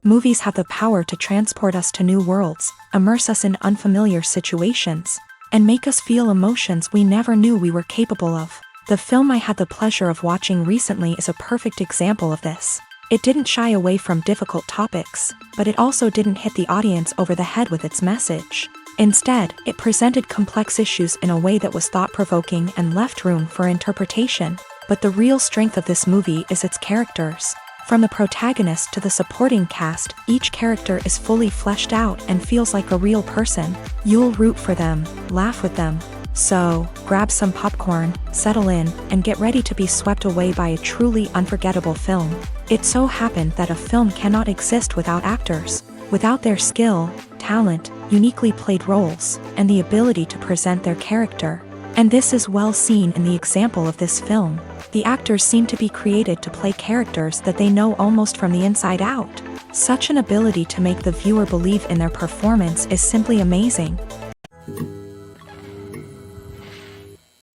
Movies have the power to transport us to new worlds, immerse us in unfamiliar situations, and make us feel emotions we never knew we were capable of. The film I had the pleasure of watching recently is a perfect example of this. It didn't shy away from difficult topics, but it also didn't hit the audience over the head with its message. Instead, it presented complex issues in a way that was thought-provoking and left room for interpretation. But the real strength of this movie is its characters. From the protagonist to the supporting cast, each character is fully fleshed out and feels like a real person. You'll root for them, laugh with them. So, grab some popcorn, settle in, and get ready to be swept away by a truly unforgettable film. It so happened that a film cannot exist without actors. Without their skill, talent, uniquely played roles, and the ability to present their character. And this is well seen in the example of this film. The actors seem to be created to play characters that they know almost from the inside out. Such an ability to make the viewer believe in their performance is simply amazing.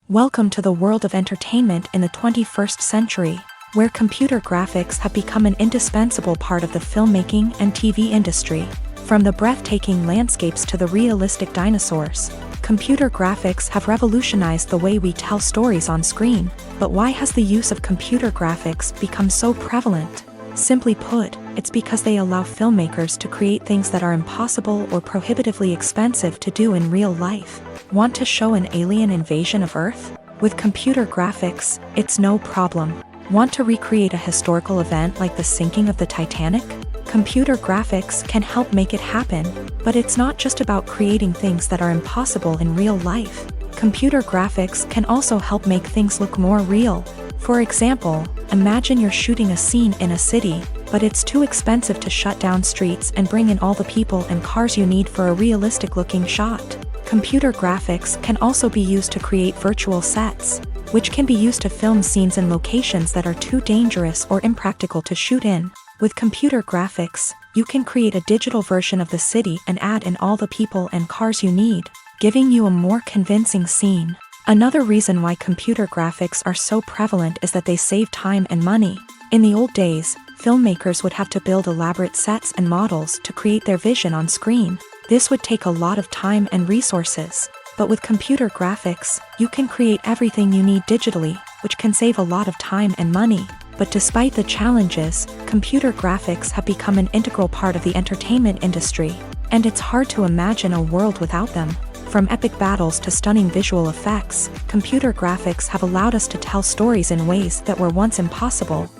Welcome to the world of entertainment in the 21st century, where computer graphics have become an indispensable part of the filmmaking and TV industry. From the breathtaking landscapes to the realistic dinosaurs, computer graphics have revolutionized the way we tell stories on screen. But why has the use of computer graphics become so prevalent? Simply put, it's because they allow filmmakers to create things that are impossible or prohibitively expensive to do in real life. Want to show an alien invasion of Earth? With computer graphics, it's no problem. Want to recreate a historical event like the sinking of the Titanic? Computer graphics can help make it happen, but it's not just about creating things that are impossible in real life. Computer graphics can also help make things look more real. For example, imagine you're shooting a scene in a city, but it's too expensive to shut down streets and bring in all the people and cars you need for a realistic-looking shot. Computer graphics can also be used to create virtual sets, which can be used to film scenes in locations that are too dangerous or impractical to shoot in. With computer graphics, you can create a digital version of the city and add in all the people and cars you need, giving you a more convincing scene. Another reason why computer graphics are so prevalent is that they save time and money. In the old days, filmmakers would have to build elaborate sets and models to create their vision on screen. This would take a lot of time and resources. But with computer graphics, you can create everything you need digitally, which can save a lot of time and money. But despite the challenges, computer graphics have become an integral part of the entertainment industry, and it's hard to imagine a world without them. From epic battles to stunning visual effects, computer graphics have allowed us to tell stories in ways that were once impossible.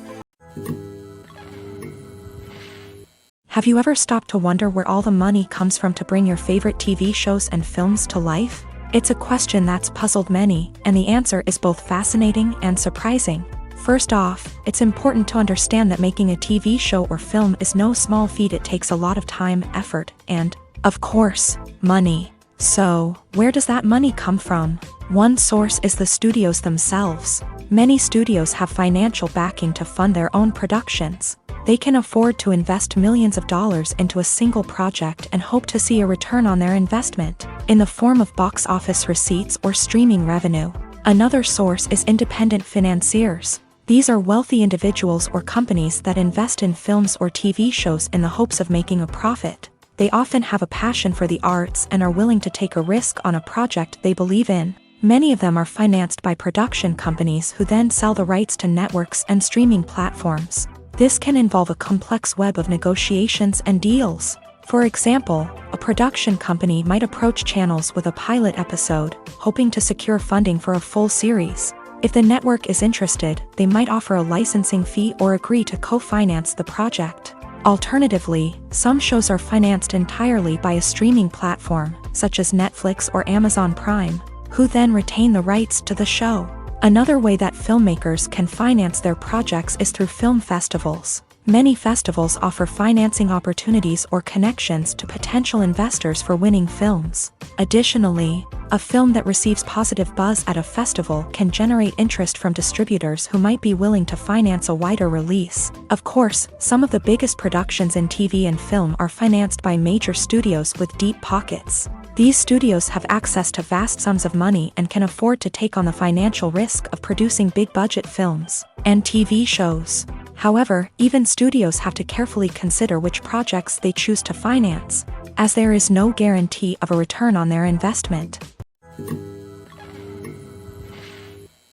Have you ever stopped to wonder where all the money comes from to bring your favorite TV shows and films to life? It's a question that's puzzled many, and the answer is both fascinating and surprising. First off, it's important to understand that making a TV show or film is no small feat. It takes a lot of time, effort, and, of course, money. So, where does that money come from? One source is the studios themselves. Many studios have financial backing to fund their own productions. They can afford to invest millions of dollars into a single project and hope to see a return on their investment, in the form of box office receipts or streaming revenue. Another source is independent financiers. These are wealthy individuals or companies that invest in films or TV shows in the hopes of making a profit. They often have a passion for the arts and are willing to take a risk on a project they believe in. Many of them are financed by production companies who then sell the rights to networks and streaming platforms. This can involve a complex web of negotiations and deals. For example, a production company might approach channels with a pilot episode, hoping to secure funding for a full series. If the network is interested, they might offer a licensing fee or agree to co-finance the project. Alternatively, some shows are financed entirely by a streaming platform, such as Netflix or Amazon Prime, who then retain the rights to the show. Another way that filmmakers can finance their projects is through film festivals. Many festivals offer financing opportunities or connections to potential investors for winning films. Additionally, a film that receives positive buzz at a festival can generate interest from distributors who might be willing to finance a wider release. Of course, some of the biggest productions in TV and film are financed by major studios with deep pockets. These studios have access to vast sums of money and can afford to take on the financial risk of producing big-budget films and TV shows. However, even studios have to carefully consider which projects they choose to finance, as there is no guarantee of a return on their investment.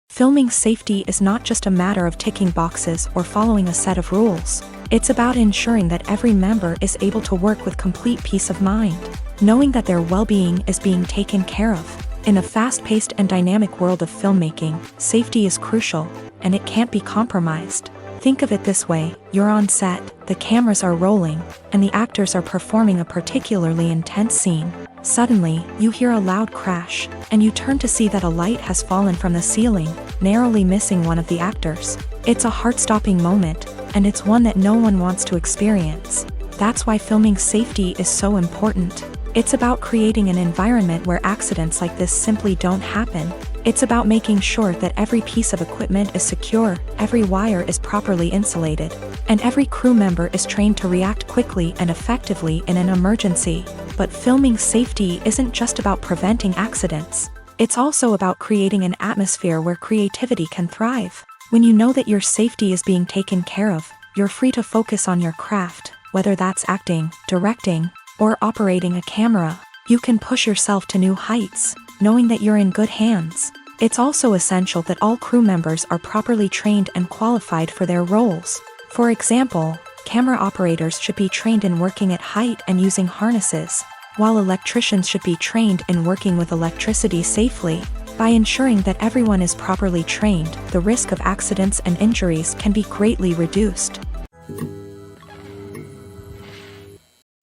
Filming safety is not just a matter of ticking boxes or following a set of rules. It's about ensuring that every member is able to work with complete peace of mind, knowing that their well-being is being taken care of. In a fast-paced and dynamic world of filmmaking, safety is crucial, and it can't be compromised. Think of it this way: you're on set, the cameras are rolling, and the actors are performing a particularly intense scene. Suddenly, you hear a loud crash, and you turn to see that a light has fallen from the ceiling, narrowly missing one of the actors. It's a heart-stopping moment, and it's one that no one wants to experience. That's why filming safety is so important. It's about creating an environment where accidents like this simply don't happen. It's about making sure that every piece of equipment is secure, every wire is properly insulated, and every crew member is trained to react quickly and effectively in an emergency. But filming safety isn't just about preventing accidents. It's also about creating an atmosphere where creativity can thrive. When you know that your safety is being taken care of, you're free to focus on your craft, whether that's acting, directing, or operating a camera. You can push yourself to new heights, knowing that you're in good hands. It's also essential that all crew members are properly trained and qualified for their roles. For example, camera operators should be trained in working at height and using harnesses, while electricians should be trained in working with electricity safely. By ensuring that everyone is properly trained, the risk of accidents and injuries can be greatly reduced.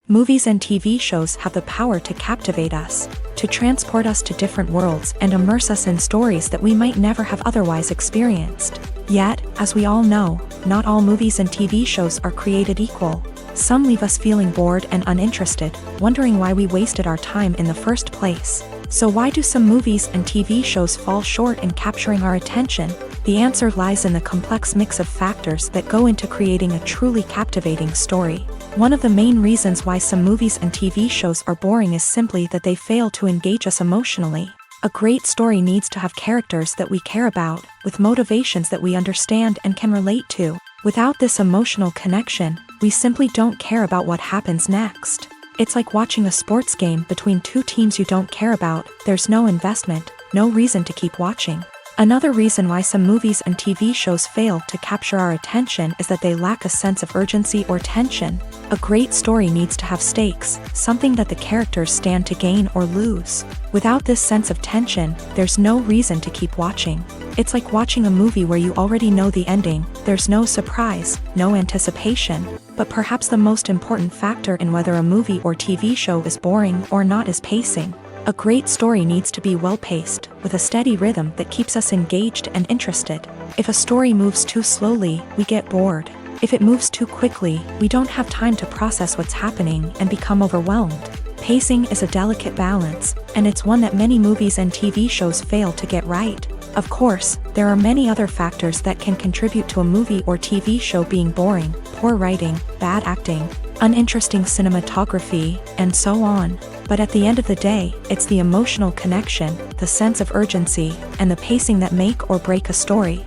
Movies and TV shows have the power to captivate us, to transport us to different worlds and immerse us in stories that we might never have otherwise experienced. Yet, as we all know, not all movies and TV shows are created equal. Some leave us feeling bored and uninterested, wondering why we wasted our time in the first place. So why do some movies and TV shows fall short in capturing our attention? The answer lies in the complex mix of factors that go into creating a truly captivating story. One of the main reasons why some movies and TV shows are boring is simply that they fail to engage us emotionally. A great story needs to have characters that we care about, with motivations that we understand and can relate to. Without this emotional connection, we simply don't care about what happens next. It's like watching a sports game between two teams you don't care about. There's no investment, no reason to keep watching. Another reason why some movies and TV shows fail to capture our attention is that they lack a sense of urgency or tension. A great story needs to have stakes, something that the characters stand to gain or lose. Without this sense of tension, there's no reason to keep watching. It's like watching a movie where you already know the ending. There's no surprise, no anticipation. But perhaps the most important factor in whether a movie or TV show is boring or not is pacing. A great story needs to be well-paced, with a steady rhythm that keeps us engaged and interested. If a story moves too slowly, we get bored. If it moves too quickly, we don't have time to process what's happening and become overwhelmed. Pacing is a delicate balance, and it's one that many movies and TV shows fail to get right. Of course, there are many other factors that can contribute to a movie or TV show being boring: poor writing, bad acting, uninteresting cinematography, and so on. But at the end of the day, it's the emotional connection, the sense of urgency, and the pacing that make or break a story.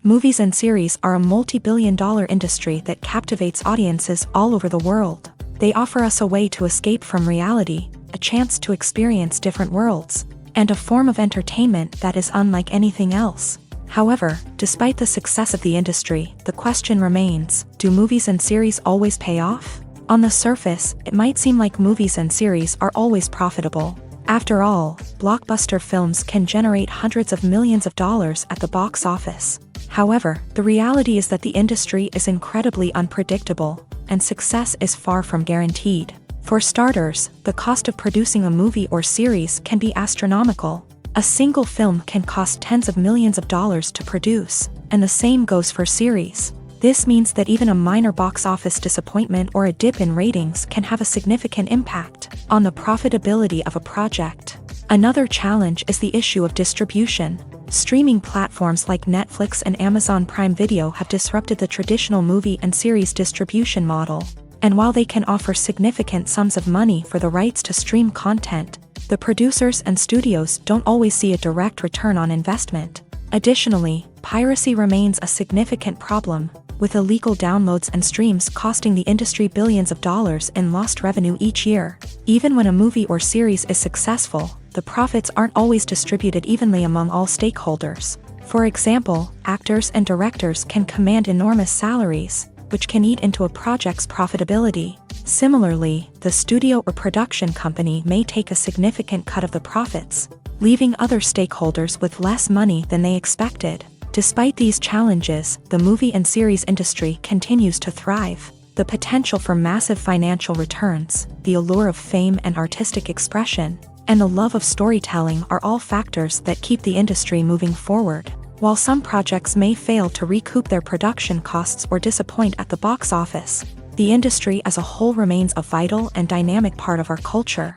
Movies and series are a multi-billion-dollar industry that captivates audiences all over the world. They offer us a way to escape from reality, a chance to experience different worlds, and a form of entertainment that is unlike anything else. However, despite the success of the industry, the question remains: do movies and series always pay off? On the surface, it might seem like movies and series are always profitable. After all, blockbuster films can generate hundreds of millions of dollars at the box office. However, the reality is that the industry is incredibly unpredictable, and success is far from guaranteed. For starters, the cost of producing a movie or series can be astronomical. A single film can cost tens of millions of dollars to produce, and the same goes for series. This means that even a minor box office disappointment or a dip in ratings can have a significant impact on the profitability of a project. Another challenge is the issue of distribution. Streaming platforms like Netflix and Amazon Prime Video have disrupted the traditional movie and series distribution model. And while they can offer significant sums of money for the rights to stream content, the producers and studios don't always see a direct return on investment. Additionally, piracy remains a significant problem, with illegal downloads and streams costing the industry billions of dollars in lost revenue each year. Even when a movie or series is successful, the profits aren't always distributed evenly among all stakeholders. For example, actors and directors can command enormous salaries, which can eat into a project's profitability. Similarly, the studio or production company may take a significant cut of the profits, leaving other stakeholders with less money than they expected. Despite these challenges, the movie and series industry continues to thrive. The potential for massive financial returns, the allure of fame and artistic expression, and the love of storytelling are all factors that keep the industry moving forward. While some projects may fail to recoup their production costs or disappoint at the box office, the industry as a whole remains a vital and dynamic part of our culture.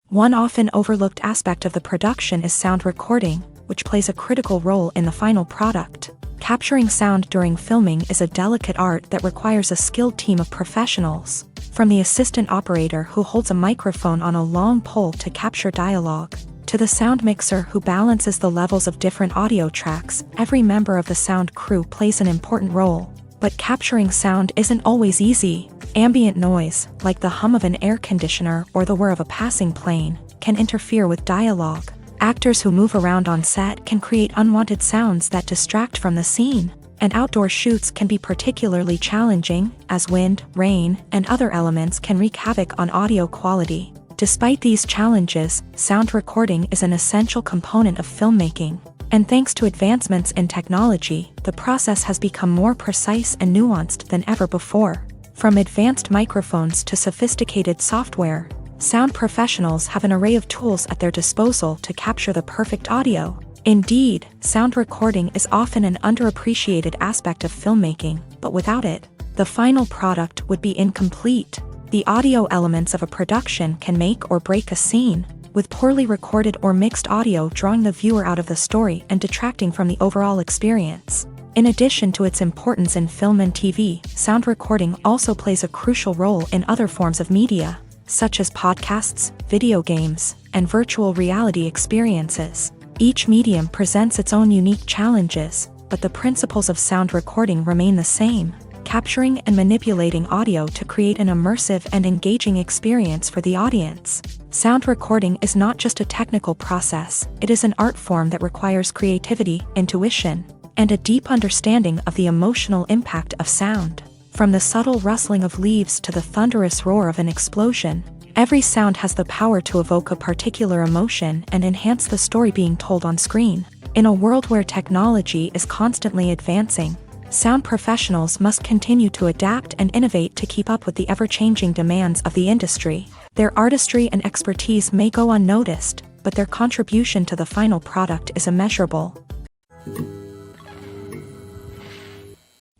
One often overlooked aspect of the production is sound recording, which plays a critical role in the final product. Capturing sound during filming is a delicate art that requires a skilled team of professionals. From the assistant operator who holds a microphone on a long pole to capture dialogue, to the sound mixer who balances the levels of different audio tracks, every member of the sound crew plays an important role. But capturing sound isn't always easy. Ambient noise, like the hum of an air conditioner or the whir of a passing plane, can interfere with dialogue. Actors who move around on set can create unwanted sounds that distract from the scene. And outdoor shoots can be particularly challenging, as wind, rain, and other elements can wreak havoc on audio quality. Despite these challenges, sound recording is an essential component of filmmaking. And thanks to advancements in technology, the process has become more precise and nuanced than ever before. From advanced microphones to sophisticated software, sound professionals have an array of tools at their disposal to capture the perfect audio. Indeed, sound recording is often an underappreciated aspect of filmmaking, but without it, the final product would be incomplete. The audio elements of a production can make or break a scene, with poorly recorded or mixed audio drawing the viewer out of the story and detracting from the overall experience. In addition to its importance in film and TV, sound recording also plays a crucial role in other forms of media, such as podcasts, video games, and virtual reality experiences. Each medium presents its own unique challenges, but the principles of sound recording remain the same, capturing and manipulating audio to create an immersive and engaging experience for the audience. Sound recording is not just a technical process, it is an art form that requires creativity, intuition, and a deep understanding of the emotional impact of sound. From the subtle rustling of leaves to the thunderous roar of an explosion, every sound has the power to evoke a particular emotion and enhance the story being told on screen. In a world where technology is constantly advancing, sound professionals must continue to adapt and innovate to keep up with the ever-changing demands of the industry. Their artistry and expertise may go unnoticed, but their contribution to the final product is immeasurable.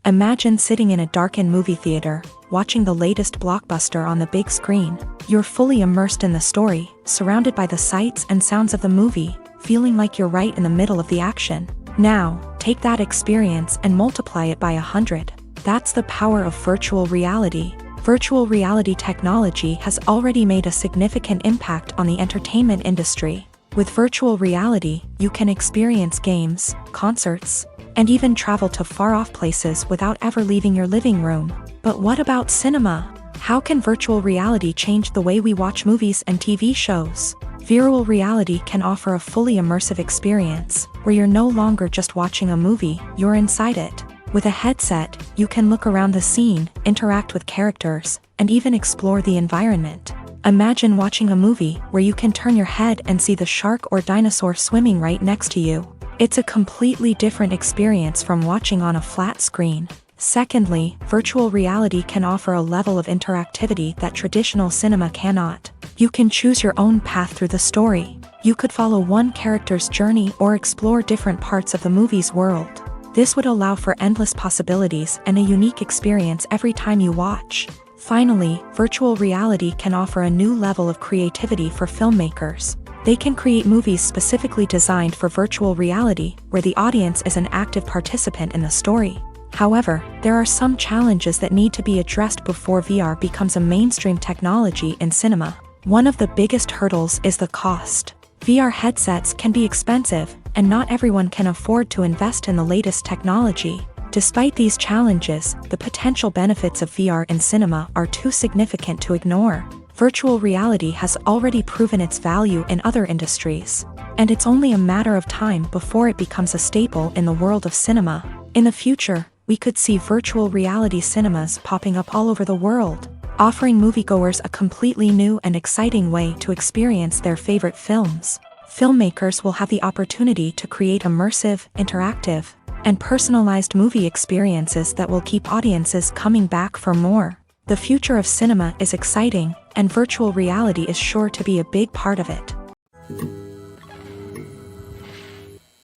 Imagine sitting in a darkened movie theater, watching the latest blockbuster on the big screen. You're fully immersed in the story, surrounded by the sights and sounds of the movie, feeling like you're right in the middle of the action. Now, take that experience and multiply it by 100. That's the power of virtual reality. Virtual reality technology has already made a significant impact on the entertainment industry. With virtual reality, you can experience games, concerts, and even travel to far-off places without ever leaving your living room. But what about cinema? How can virtual reality change the way we watch movies and TV shows? Virtual reality can offer a fully immersive experience, where you're no longer just watching a movie, you're inside it. With a headset, you can look around the scene, interact with characters, and even explore the environment. Imagine watching a movie where you can turn your head and see the shark or dinosaur swimming right next to you. It's a completely different experience from watching on a flat screen. Secondly, virtual reality can offer a level of interactivity that traditional cinema cannot. You can choose your own path through the story. You could follow one character's journey or explore different parts of the movie's world. This would allow for endless possibilities and a unique experience every time you watch. Finally, virtual reality can offer a new level of creativity for filmmakers. They can create movies specifically designed for virtual reality, where the audience is an active participant in the story. However, there are some challenges that need to be addressed before VR becomes a mainstream technology in cinema. One of the biggest hurdles is the cost. VR headsets can be expensive, and not everyone can afford to invest in the latest technology. Despite these challenges, the potential benefits of VR in cinema are too significant to ignore. Virtual reality has already proven its value in other industries, and it's only a matter of time before it becomes a staple in the world of cinema. In the future, we could see virtual reality cinemas popping up all over the world, offering moviegoers a completely new and exciting way to experience their favorite films. Filmmakers will have the opportunity to create immersive, interactive, and personalized movie experiences that will keep audiences coming back for more. The future of cinema is exciting, and virtual reality is sure to be a big part of it.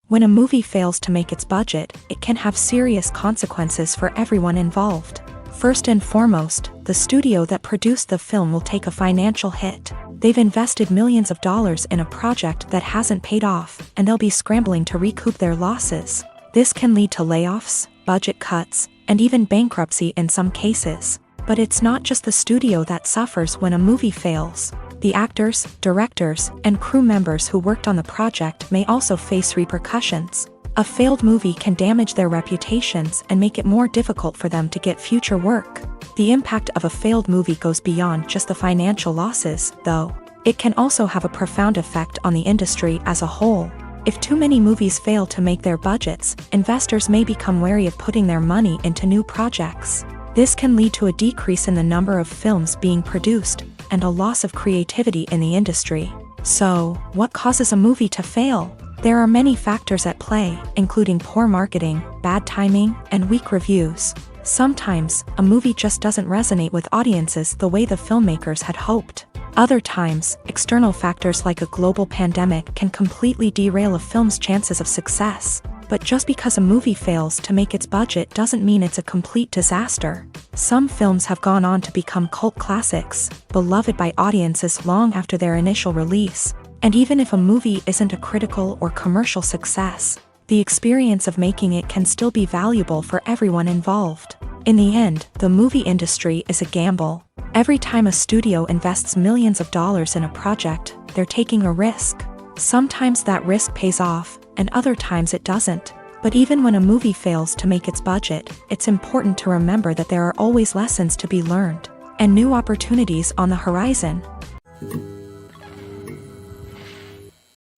When a movie fails to make its budget, it can have serious consequences for everyone involved. First and foremost, the studio that produced the film will take a financial hit. They've invested millions of dollars in a project that hasn't paid off, and they'll be scrambling to recoup their losses. This can lead to layoffs, budget cuts, and even bankruptcy in some cases. But it's not just the studio that suffers when a movie fails. The actors, directors, and crew members who worked on the project may also face repercussions. A failed movie can damage their reputations and make it more difficult for them to get future work. The impact of a failed movie goes beyond just the financial losses, though. It can also have a profound effect on the industry as a whole. If too many movies fail to make their budgets, investors may become wary of putting their money into new projects. This can lead to a decrease in the number of films being produced, and a loss of creativity in the industry. So, what causes a movie to fail? There are many factors at play, including poor marketing, bad timing, and weak reviews. Sometimes, a movie just doesn't resonate with audiences the way the filmmakers had hoped. Other times, external factors like a global pandemic can completely derail a film's chances of success. But just because a movie fails to make its budget doesn't mean it's a complete disaster. Some films have gone on to become cult classics, beloved by audiences long after their initial release. And even if a movie isn't a critical or commercial success, the experience of making it can still be valuable for everyone involved. In the end, the movie industry is a gamble. Every time a studio invests millions of dollars in a project, they're taking a risk. Sometimes that risk pays off, and other times it doesn't. But even when a movie fails to make its budget, it's important to remember that there are always lessons to be learned, and new opportunities on the horizon.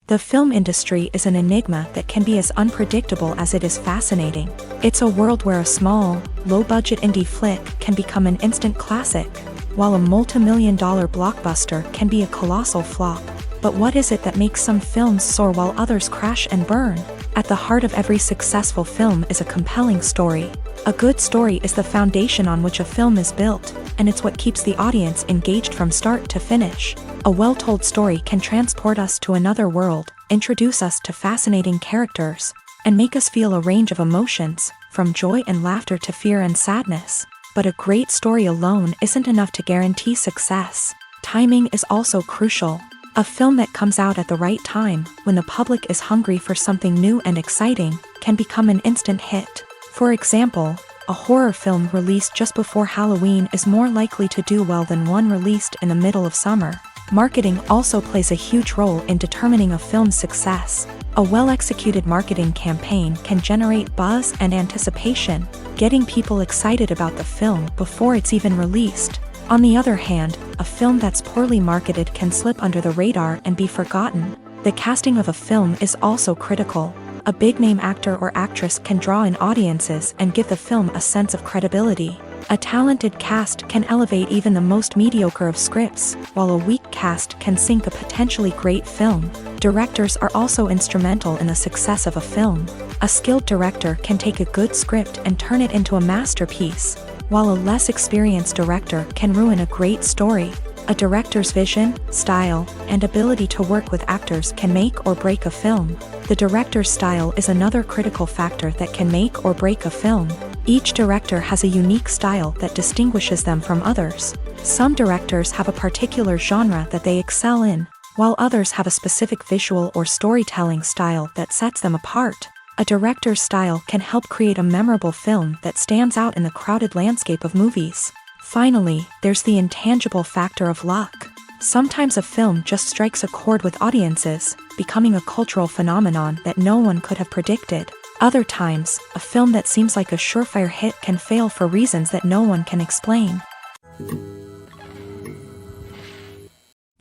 The film industry is an enigma that can be as unpredictable as it is fascinating. It's a world where a small, low-budget indie flick can become an instant classic, while a multi-million-dollar blockbuster can be a colossal flop. But what is it that makes some films soar while others crash and burn? At the heart of every successful film is a compelling story. A good story is the foundation on which a film is built, and it's what keeps the audience engaged from start to finish. A well-told story can transport us to another world, introduce us to fascinating characters, and make us feel a range of emotions, from joy and laughter to fear and sadness. But a great story alone isn't enough to guarantee success. Timing is also crucial. A film that comes out at the right time, when the public is hungry for something new and exciting, can become an instant hit. For example, a horror film released just before Halloween is more likely to do well than one released in the middle of summer. Marketing also plays a huge role in determining a film's success. A well-executed marketing campaign can generate buzz and anticipation, getting people excited about the film before it's even released. On the other hand, a film that's poorly marketed can slip under the radar and be forgotten. The casting of a film is also critical. A big-name actor or actress can draw in audiences and give the film a sense of credibility. A talented cast can elevate even the most mediocre of scripts, while a weak cast can sink a potentially great film. Directors are also instrumental in the success of a film. A skilled director can take a good script and turn it into a masterpiece, while a less experienced director can ruin a great story. A director's vision, style, and ability to work with actors can make or break a film. The director's style is another critical factor that can make or break a film. Each director has a unique style that distinguishes them from others. Some directors have a particular genre that they excel in, while others have a specific visual or storytelling style that sets them apart. A director's style can help create a memorable film that stands out in the crowded landscape of movies. Finally, there's the intangible factor of luck. Sometimes a film just strikes a chord with audiences, becoming a cultural phenomenon that no one could have predicted. Other times, a film that seems like a surefire hit can fail for reasons that no one can explain.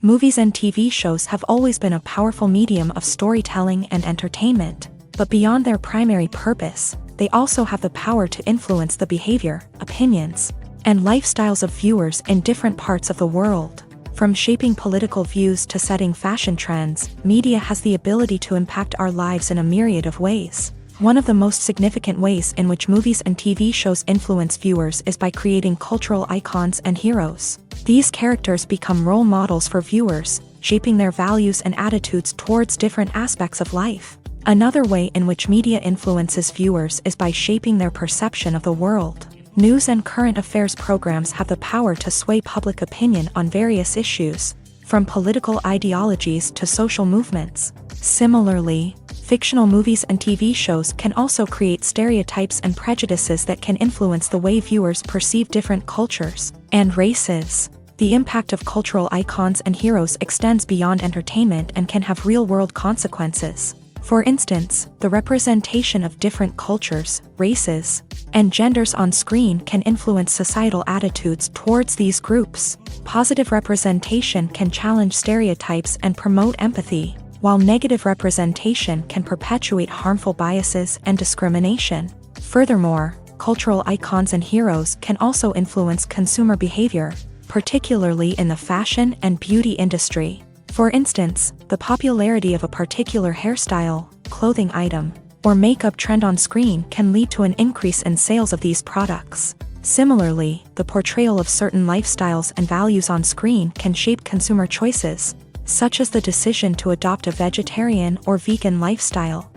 Movies and TV shows have always been a powerful medium of storytelling and entertainment, but beyond their primary purpose, they also have the power to influence the behavior, opinions, and lifestyles of viewers in different parts of the world. From shaping political views to setting fashion trends, media has the ability to impact our lives in a myriad of ways. One of the most significant ways in which movies and TV shows influence viewers is by creating cultural icons and heroes. These characters become role models for viewers, shaping their values and attitudes towards different aspects of life. Another way in which media influences viewers is by shaping their perception of the world. News and current affairs programs have the power to sway public opinion on various issues, from political ideologies to social movements. Similarly, fictional movies and TV shows can also create stereotypes and prejudices that can influence the way viewers perceive different cultures and races. The impact of cultural icons and heroes extends beyond entertainment and can have real-world consequences. For instance, the representation of different cultures, races, and genders on screen can influence societal attitudes towards these groups. Positive representation can challenge stereotypes and promote empathy, while negative representation can perpetuate harmful biases and discrimination. Furthermore, cultural icons and heroes can also influence consumer behavior, particularly in the fashion and beauty industry. For instance, the popularity of a particular hairstyle, clothing item, or makeup trend on screen can lead to an increase in sales of these products. Similarly, the portrayal of certain lifestyles and values on screen can shape consumer choices, such as the decision to adopt a vegetarian or vegan lifestyle.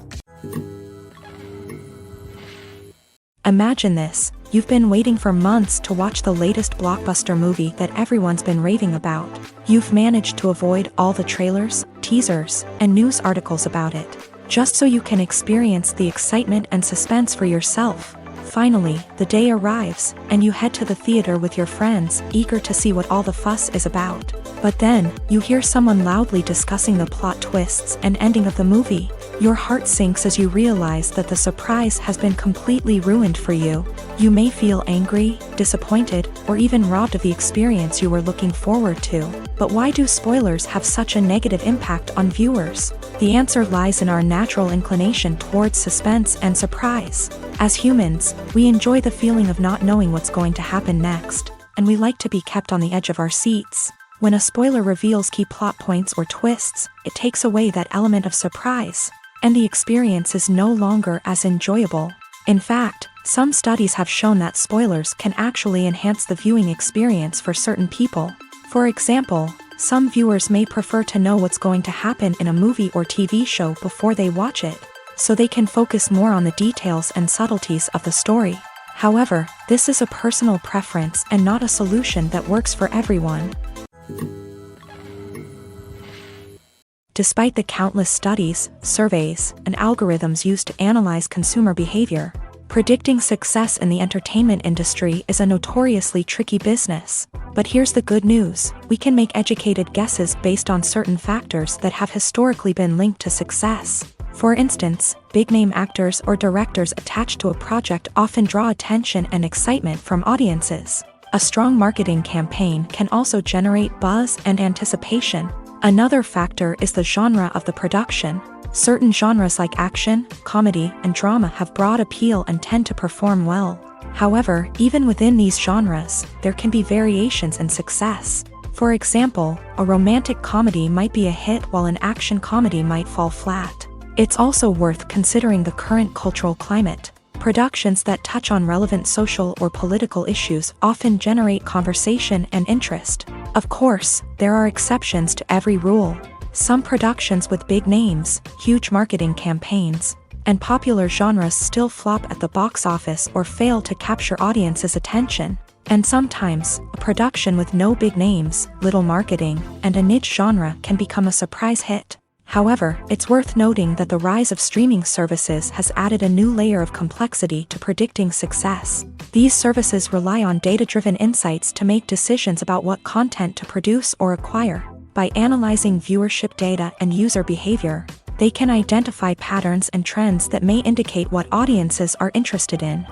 Imagine this: you've been waiting for months to watch the latest blockbuster movie that everyone's been raving about. You've managed to avoid all the trailers, teasers, and news articles about it, just so you can experience the excitement and suspense for yourself. Finally, the day arrives, and you head to the theater with your friends, eager to see what all the fuss is about. But then, you hear someone loudly discussing the plot twists and ending of the movie. Your heart sinks as you realize that the surprise has been completely ruined for you. You may feel angry, disappointed, or even robbed of the experience you were looking forward to. But why do spoilers have such a negative impact on viewers? The answer lies in our natural inclination towards suspense and surprise. As humans, we enjoy the feeling of not knowing what's going to happen next, and we like to be kept on the edge of our seats. When a spoiler reveals key plot points or twists, it takes away that element of surprise, and the experience is no longer as enjoyable. In fact, some studies have shown that spoilers can actually enhance the viewing experience for certain people. For example, some viewers may prefer to know what's going to happen in a movie or TV show before they watch it, so they can focus more on the details and subtleties of the story. However, this is a personal preference and not a solution that works for everyone. Despite the countless studies, surveys, and algorithms used to analyze consumer behavior, predicting success in the entertainment industry is a notoriously tricky business. But here's the good news: we can make educated guesses based on certain factors that have historically been linked to success. For instance, big-name actors or directors attached to a project often draw attention and excitement from audiences. A strong marketing campaign can also generate buzz and anticipation. Another factor is the genre of the production. Certain genres like action, comedy, and drama have broad appeal and tend to perform well. However, even within these genres, there can be variations in success. For example, a romantic comedy might be a hit while an action comedy might fall flat. It's also worth considering the current cultural climate. Productions that touch on relevant social or political issues often generate conversation and interest. Of course, there are exceptions to every rule. Some productions with big names, huge marketing campaigns, and popular genres still flop at the box office or fail to capture audiences' attention. And sometimes, a production with no big names, little marketing, and a niche genre can become a surprise hit. However, it's worth noting that the rise of streaming services has added a new layer of complexity to predicting success. These services rely on data-driven insights to make decisions about what content to produce or acquire. By analyzing viewership data and user behavior, they can identify patterns and trends that may indicate what audiences are interested in.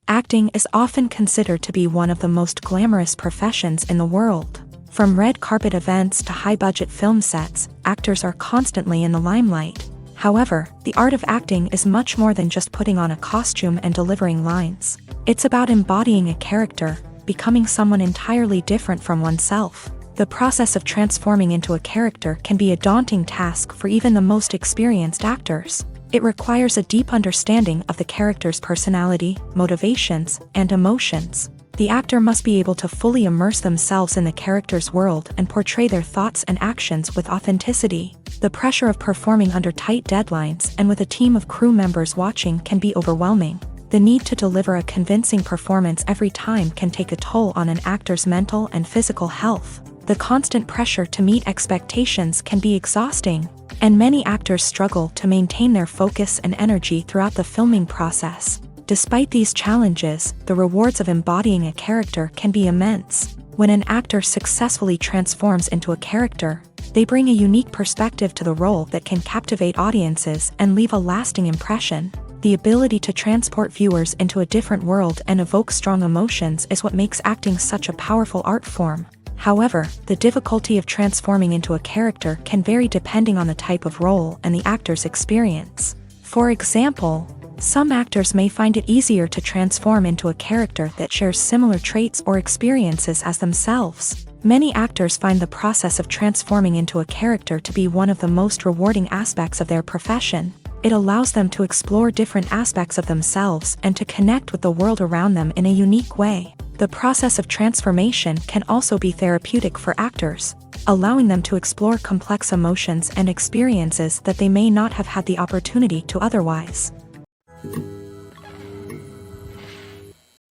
Acting is often considered to be one of the most glamorous professions in the world. From red carpet events to high-budget film sets, actors are constantly in the limelight. However, the art of acting is much more than just putting on a costume and delivering lines. It's about embodying a character, becoming someone entirely different from oneself. The process of transforming into a character can be a daunting task for even the most experienced actors. It requires a deep understanding of the character's personality, motivations, and emotions. The actor must be able to fully immerse themselves in the character's world and portray their thoughts and actions with authenticity. The pressure of performing under tight deadlines and with a team of crew members watching can be overwhelming. The need to deliver a convincing performance every time can take a toll on an actor's mental and physical health. The constant pressure to meet expectations can be exhausting, and many actors struggle to maintain their focus and energy throughout the filming process. Despite these challenges, the rewards of embodying a character can be immense. When an actor successfully transforms into a character, they bring a unique perspective to the role that can captivate audiences and leave a lasting impression. The ability to transport viewers into a different world and evoke strong emotions is what makes acting such a powerful art form. However, the difficulty of transforming into a character can vary depending on the type of role and the actor's experience. For example, some actors may find it easier to transform into a character that shares similar traits or experiences as themselves. Many actors find the process of transforming into a character to be one of the most rewarding aspects of their profession. It allows them to explore different aspects of themselves and to connect with the world around them in a unique way. The process of transformation can also be therapeutic for actors, allowing them to explore complex emotions and experiences that they may not have had the opportunity to otherwise.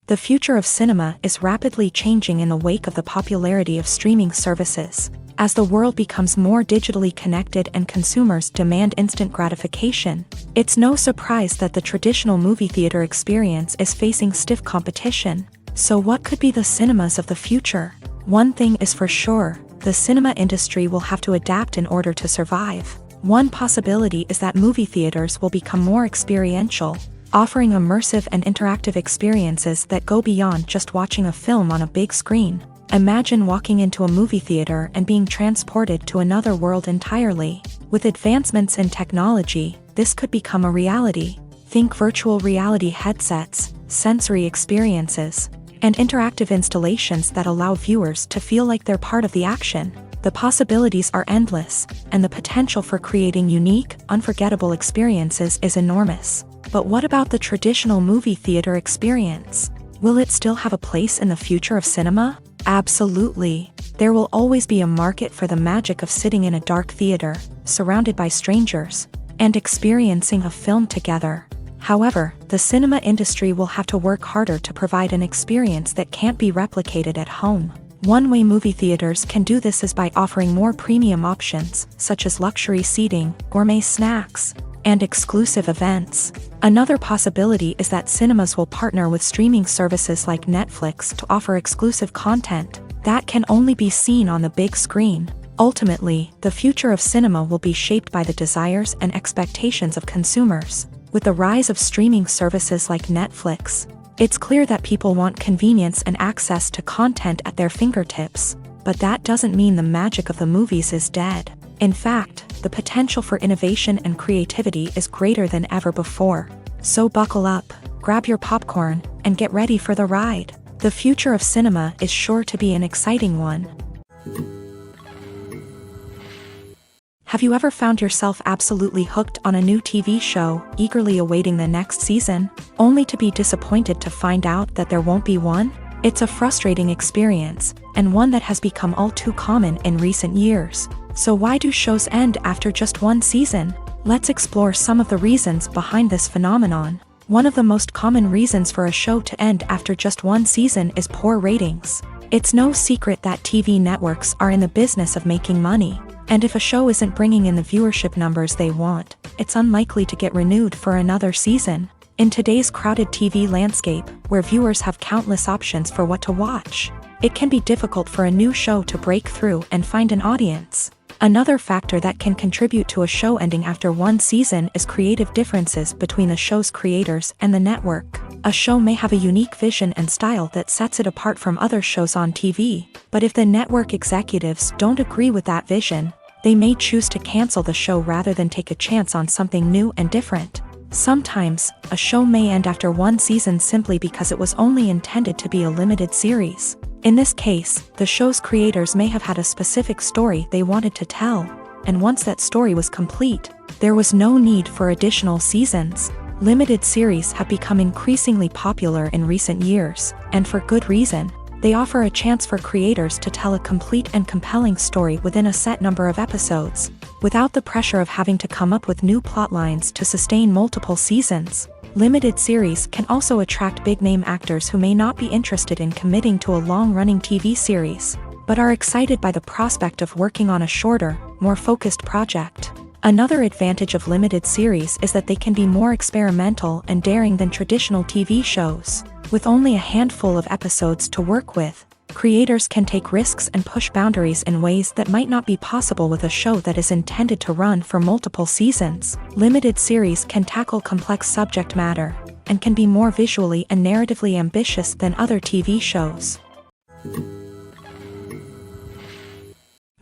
The future of cinema is rapidly changing in the wake of the popularity of streaming services. As the world becomes more digitally connected and consumers demand instant gratification, it's no surprise that the traditional movie theater experience is facing stiff competition. So what could be the cinemas of the future? One thing is for sure, the cinema industry will have to adapt in order to survive. One possibility is that movie theaters will become more experiential, offering immersive and interactive experiences that go beyond just watching a film on a big screen. Imagine walking into a movie theater and being transported to another world entirely. With advancements in technology, this could become a reality. Think virtual reality headsets, sensory experiences, and interactive installations that allow viewers to feel like they're part of the action. The possibilities are endless, and the potential for creating unique, unforgettable experiences is enormous. But what about the traditional movie theater experience? Will it still have a place in the future of cinema? Absolutely. There will always be a market for the magic of sitting in a dark theater, surrounded by strangers, and experiencing a film together. However, the cinema industry will have to work harder to provide an experience that can't be replicated at home. One way movie theaters can do this is by offering more premium options, such as luxury seating, gourmet snacks, and exclusive events. Another possibility is that cinemas will partner with streaming services like Netflix to offer exclusive content that can only be seen on the big screen. Ultimately, the future of cinema will be shaped by the desires and expectations of consumers. With the rise of streaming services like Netflix, it's clear that people want convenience and access to content at their fingertips. But that doesn't mean the magic of the movies is dead. In fact, the potential for innovation and creativity is greater than ever before. So buckle up, grab your popcorn, and get ready for the ride. The future of cinema is sure to be an exciting one. Have you ever found yourself absolutely hooked on a new TV show, eagerly awaiting the next season, only to be disappointed to find out that there won't be one? It's a frustrating experience, and one that has become all too common in recent years. So why do shows end after just one season? Let's explore some of the reasons behind this phenomenon. One of the most common reasons for a show to end after just one season is poor ratings. It's no secret that TV networks are in the business of making money. And if a show isn't bringing in the viewership numbers they want, it's unlikely to get renewed for another season. In today's crowded TV landscape, where viewers have countless options for what to watch, it can be difficult for a new show to break through and find an audience. Another factor that can contribute to a show ending after one season is creative differences between the show's creators and the network. A show may have a unique vision and style that sets it apart from other shows on TV, but if the network executives don't agree with that vision, they may choose to cancel the show rather than take a chance on something new and different. Sometimes, a show may end after one season simply because it was only intended to be a limited series. In this case, the show's creators may have had a specific story they wanted to tell, and once that story was complete, there was no need for additional seasons. Limited series have become increasingly popular in recent years, and for good reason. They offer a chance for creators to tell a complete and compelling story within a set number of episodes, without the pressure of having to come up with new plotlines to sustain multiple seasons. Limited series can also attract big-name actors who may not be interested in committing to a long-running TV series, but are excited by the prospect of working on a shorter, more focused project. Another advantage of limited series is that they can be more experimental and daring than traditional TV shows. With only a handful of episodes to work with, creators can take risks and push boundaries in ways that might not be possible with a show that is intended to run for multiple seasons. Limited series can tackle complex subject matter, and can be more visually and narratively ambitious than other TV shows.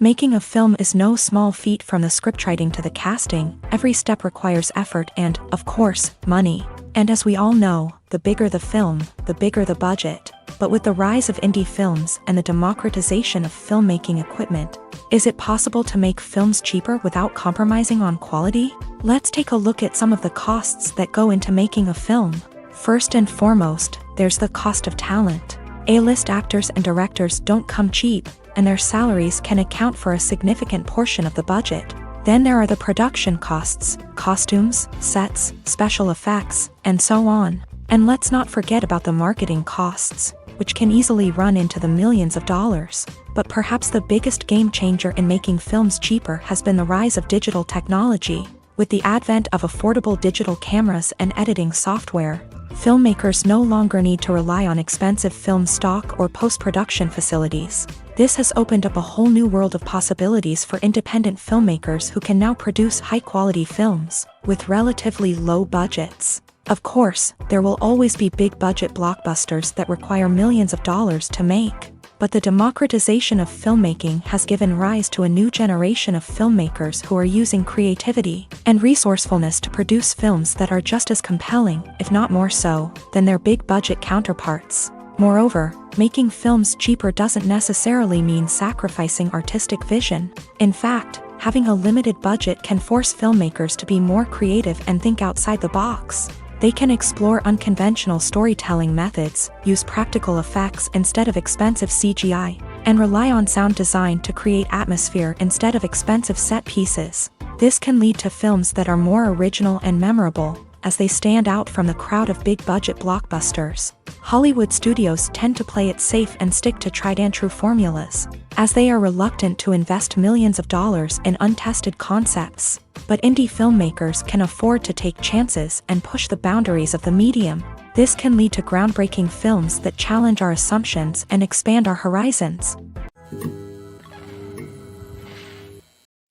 Making a film is no small feat. From the scriptwriting to the casting, every step requires effort and, of course, money. And as we all know, the bigger the film, the bigger the budget. But with the rise of indie films and the democratization of filmmaking equipment, is it possible to make films cheaper without compromising on quality? Let's take a look at some of the costs that go into making a film. First and foremost, there's the cost of talent. A-list actors and directors don't come cheap, and their salaries can account for a significant portion of the budget. Then there are the production costs, costumes, sets, special effects, and so on. And let's not forget about the marketing costs, which can easily run into the millions of dollars. But perhaps the biggest game changer in making films cheaper has been the rise of digital technology. With the advent of affordable digital cameras and editing software, filmmakers no longer need to rely on expensive film stock or post-production facilities. This has opened up a whole new world of possibilities for independent filmmakers who can now produce high-quality films with relatively low budgets. Of course, there will always be big-budget blockbusters that require millions of dollars to make. But the democratization of filmmaking has given rise to a new generation of filmmakers who are using creativity and resourcefulness to produce films that are just as compelling, if not more so, than their big-budget counterparts. Moreover, making films cheaper doesn't necessarily mean sacrificing artistic vision. In fact, having a limited budget can force filmmakers to be more creative and think outside the box. They can explore unconventional storytelling methods, use practical effects instead of expensive CGI, and rely on sound design to create atmosphere instead of expensive set pieces. This can lead to films that are more original and memorable, as they stand out from the crowd of big-budget blockbusters. Hollywood studios tend to play it safe and stick to tried-and-true formulas, as they are reluctant to invest millions of dollars in untested concepts. But indie filmmakers can afford to take chances and push the boundaries of the medium. This can lead to groundbreaking films that challenge our assumptions and expand our horizons.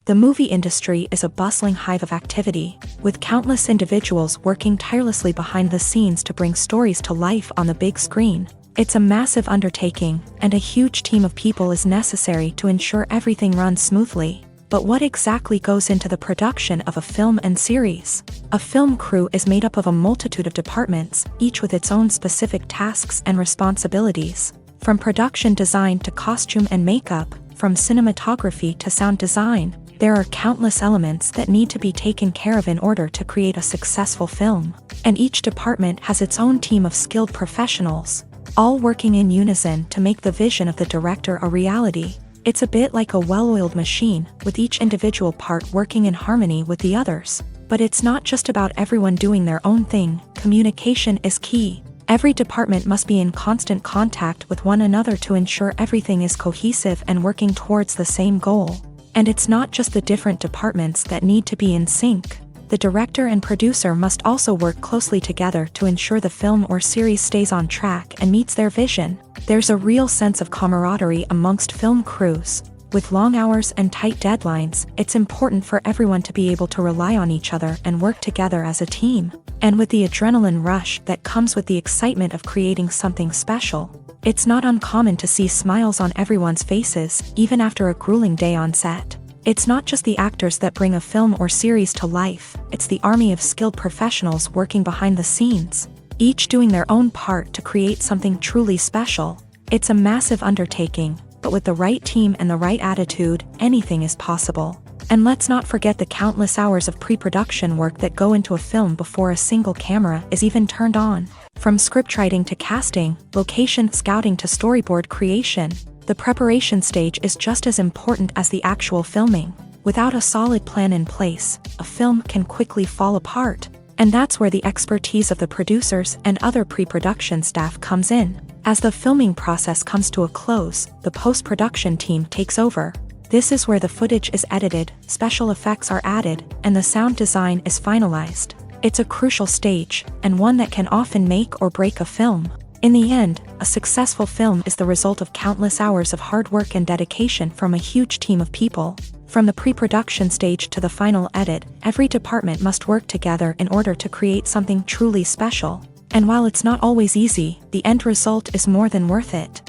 The movie industry is a bustling hive of activity, with countless individuals working tirelessly behind the scenes to bring stories to life on the big screen. It's a massive undertaking, and a huge team of people is necessary to ensure everything runs smoothly. But what exactly goes into the production of a film and series? A film crew is made up of a multitude of departments, each with its own specific tasks and responsibilities. From production design to costume and makeup, from cinematography to sound design, there are countless elements that need to be taken care of in order to create a successful film. And each department has its own team of skilled professionals, all working in unison to make the vision of the director a reality. It's a bit like a well-oiled machine, with each individual part working in harmony with the others. But it's not just about everyone doing their own thing. Communication is key. Every department must be in constant contact with one another to ensure everything is cohesive and working towards the same goal. And it's not just the different departments that need to be in sync. The director and producer must also work closely together to ensure the film or series stays on track and meets their vision. There's a real sense of camaraderie amongst film crews. With long hours and tight deadlines, it's important for everyone to be able to rely on each other and work together as a team. And with the adrenaline rush that comes with the excitement of creating something special, it's not uncommon to see smiles on everyone's faces, even after a grueling day on set. It's not just the actors that bring a film or series to life, it's the army of skilled professionals working behind the scenes, each doing their own part to create something truly special. It's a massive undertaking, but with the right team and the right attitude, anything is possible. And let's not forget the countless hours of pre-production work that go into a film before a single camera is even turned on. From scriptwriting to casting, location scouting to storyboard creation, the preparation stage is just as important as the actual filming. Without a solid plan in place, a film can quickly fall apart. And that's where the expertise of the producers and other pre-production staff comes in. As the filming process comes to a close, the post-production team takes over. This is where the footage is edited, special effects are added, and the sound design is finalized. It's a crucial stage, and one that can often make or break a film. In the end, a successful film is the result of countless hours of hard work and dedication from a huge team of people. From the pre-production stage to the final edit, every department must work together in order to create something truly special. And while it's not always easy, the end result is more than worth it.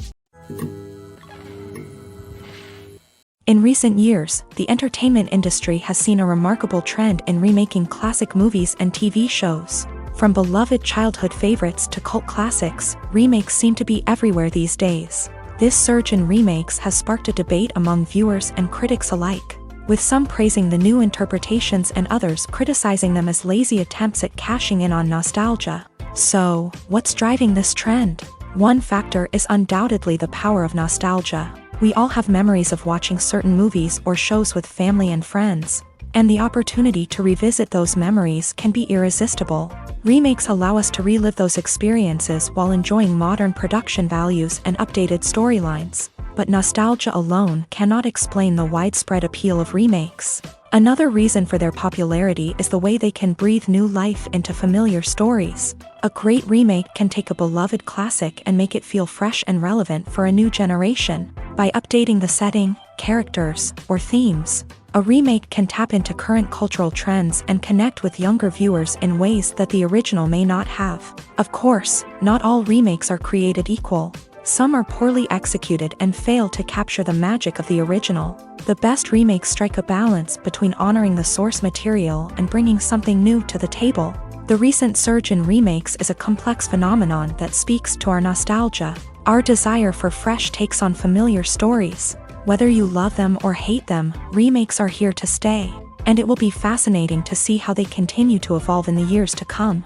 In recent years, the entertainment industry has seen a remarkable trend in remaking classic movies and TV shows. From beloved childhood favorites to cult classics, remakes seem to be everywhere these days. This surge in remakes has sparked a debate among viewers and critics alike, with some praising the new interpretations and others criticizing them as lazy attempts at cashing in on nostalgia. So, what's driving this trend? One factor is undoubtedly the power of nostalgia. We all have memories of watching certain movies or shows with family and friends, and the opportunity to revisit those memories can be irresistible. Remakes allow us to relive those experiences while enjoying modern production values and updated storylines. But nostalgia alone cannot explain the widespread appeal of remakes. Another reason for their popularity is the way they can breathe new life into familiar stories. A great remake can take a beloved classic and make it feel fresh and relevant for a new generation. By updating the setting, characters, or themes, a remake can tap into current cultural trends and connect with younger viewers in ways that the original may not have. Of course, not all remakes are created equal. Some are poorly executed and fail to capture the magic of the original. The best remakes strike a balance between honoring the source material and bringing something new to the table. The recent surge in remakes is a complex phenomenon that speaks to our nostalgia, our desire for fresh takes on familiar stories. Whether you love them or hate them, remakes are here to stay, and it will be fascinating to see how they continue to evolve in the years to come.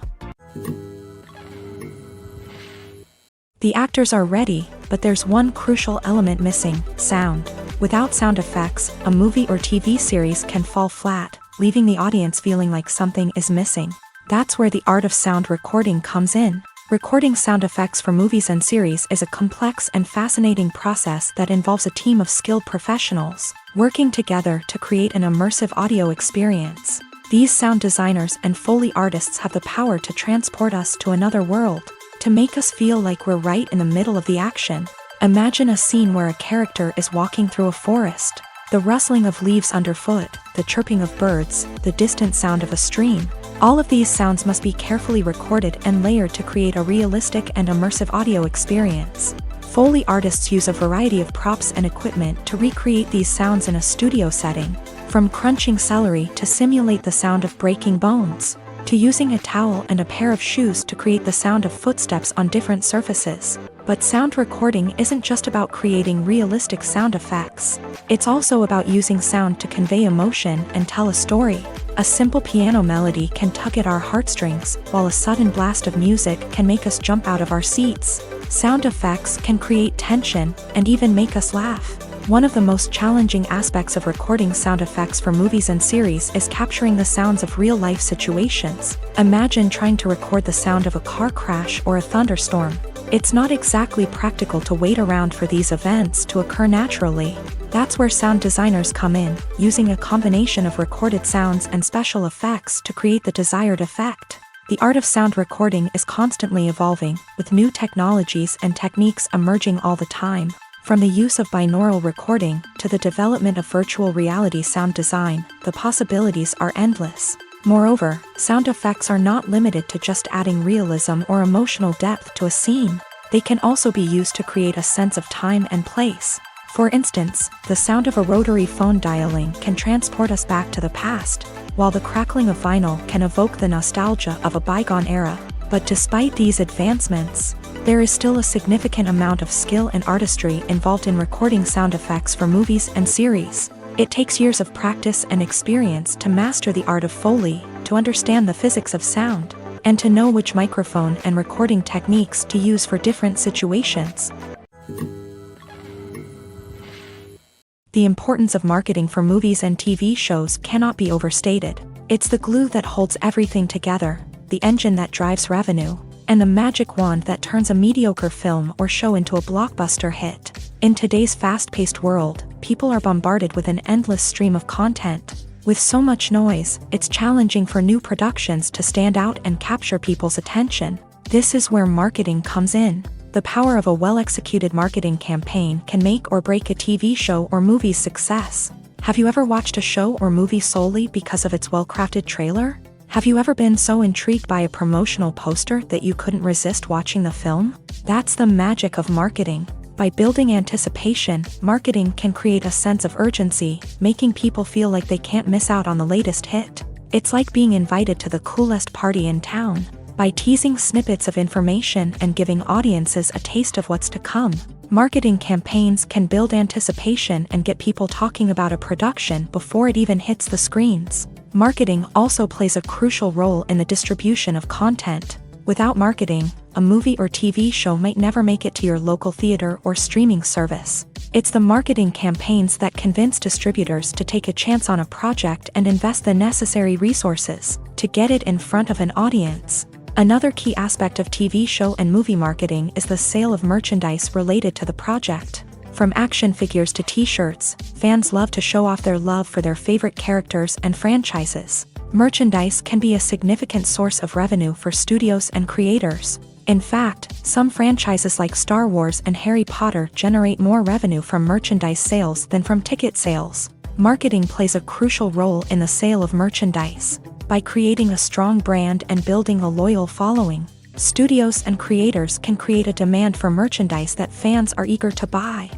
The actors are ready, but there's one crucial element missing: sound. Without sound effects, a movie or TV series can fall flat, leaving the audience feeling like something is missing. That's where the art of sound recording comes in. Recording sound effects for movies and series is a complex and fascinating process that involves a team of skilled professionals working together to create an immersive audio experience. These sound designers and Foley artists have the power to transport us to another world, to make us feel like we're right in the middle of the action. Imagine a scene where a character is walking through a forest. The rustling of leaves underfoot, the chirping of birds, the distant sound of a stream. All of these sounds must be carefully recorded and layered to create a realistic and immersive audio experience. Foley artists use a variety of props and equipment to recreate these sounds in a studio setting, from crunching celery to simulate the sound of breaking bones, to using a towel and a pair of shoes to create the sound of footsteps on different surfaces. But sound recording isn't just about creating realistic sound effects. It's also about using sound to convey emotion and tell a story. A simple piano melody can tug at our heartstrings, while a sudden blast of music can make us jump out of our seats. Sound effects can create tension and even make us laugh. One of the most challenging aspects of recording sound effects for movies and series is capturing the sounds of real-life situations. Imagine trying to record the sound of a car crash or a thunderstorm. It's not exactly practical to wait around for these events to occur naturally. That's where sound designers come in, using a combination of recorded sounds and special effects to create the desired effect. The art of sound recording is constantly evolving, with new technologies and techniques emerging all the time. From the use of binaural recording to the development of virtual reality sound design, the possibilities are endless. Moreover, sound effects are not limited to just adding realism or emotional depth to a scene. They can also be used to create a sense of time and place. For instance, the sound of a rotary phone dialing can transport us back to the past, while the crackling of vinyl can evoke the nostalgia of a bygone era. But despite these advancements, there is still a significant amount of skill and artistry involved in recording sound effects for movies and series. It takes years of practice and experience to master the art of Foley, to understand the physics of sound, and to know which microphone and recording techniques to use for different situations. The importance of marketing for movies and TV shows cannot be overstated. It's the glue that holds everything together, the engine that drives revenue, and the magic wand that turns a mediocre film or show into a blockbuster hit. In today's fast-paced world, people are bombarded with an endless stream of content. With so much noise, it's challenging for new productions to stand out and capture people's attention. This is where marketing comes in. The power of a well-executed marketing campaign can make or break a TV show or movie's success. Have you ever watched a show or movie solely because of its well-crafted trailer? Have you ever been so intrigued by a promotional poster that you couldn't resist watching the film? That's the magic of marketing. By building anticipation, marketing can create a sense of urgency, making people feel like they can't miss out on the latest hit. It's like being invited to the coolest party in town. By teasing snippets of information and giving audiences a taste of what's to come, marketing campaigns can build anticipation and get people talking about a production before it even hits the screens. Marketing also plays a crucial role in the distribution of content. Without marketing, a movie or TV show might never make it to your local theater or streaming service. It's the marketing campaigns that convince distributors to take a chance on a project and invest the necessary resources to get it in front of an audience. Another key aspect of TV show and movie marketing is the sale of merchandise related to the project. From action figures to t-shirts, fans love to show off their love for their favorite characters and franchises. Merchandise can be a significant source of revenue for studios and creators. In fact, some franchises like Star Wars and Harry Potter generate more revenue from merchandise sales than from ticket sales. Marketing plays a crucial role in the sale of merchandise. By creating a strong brand and building a loyal following, studios and creators can create a demand for merchandise that fans are eager to buy.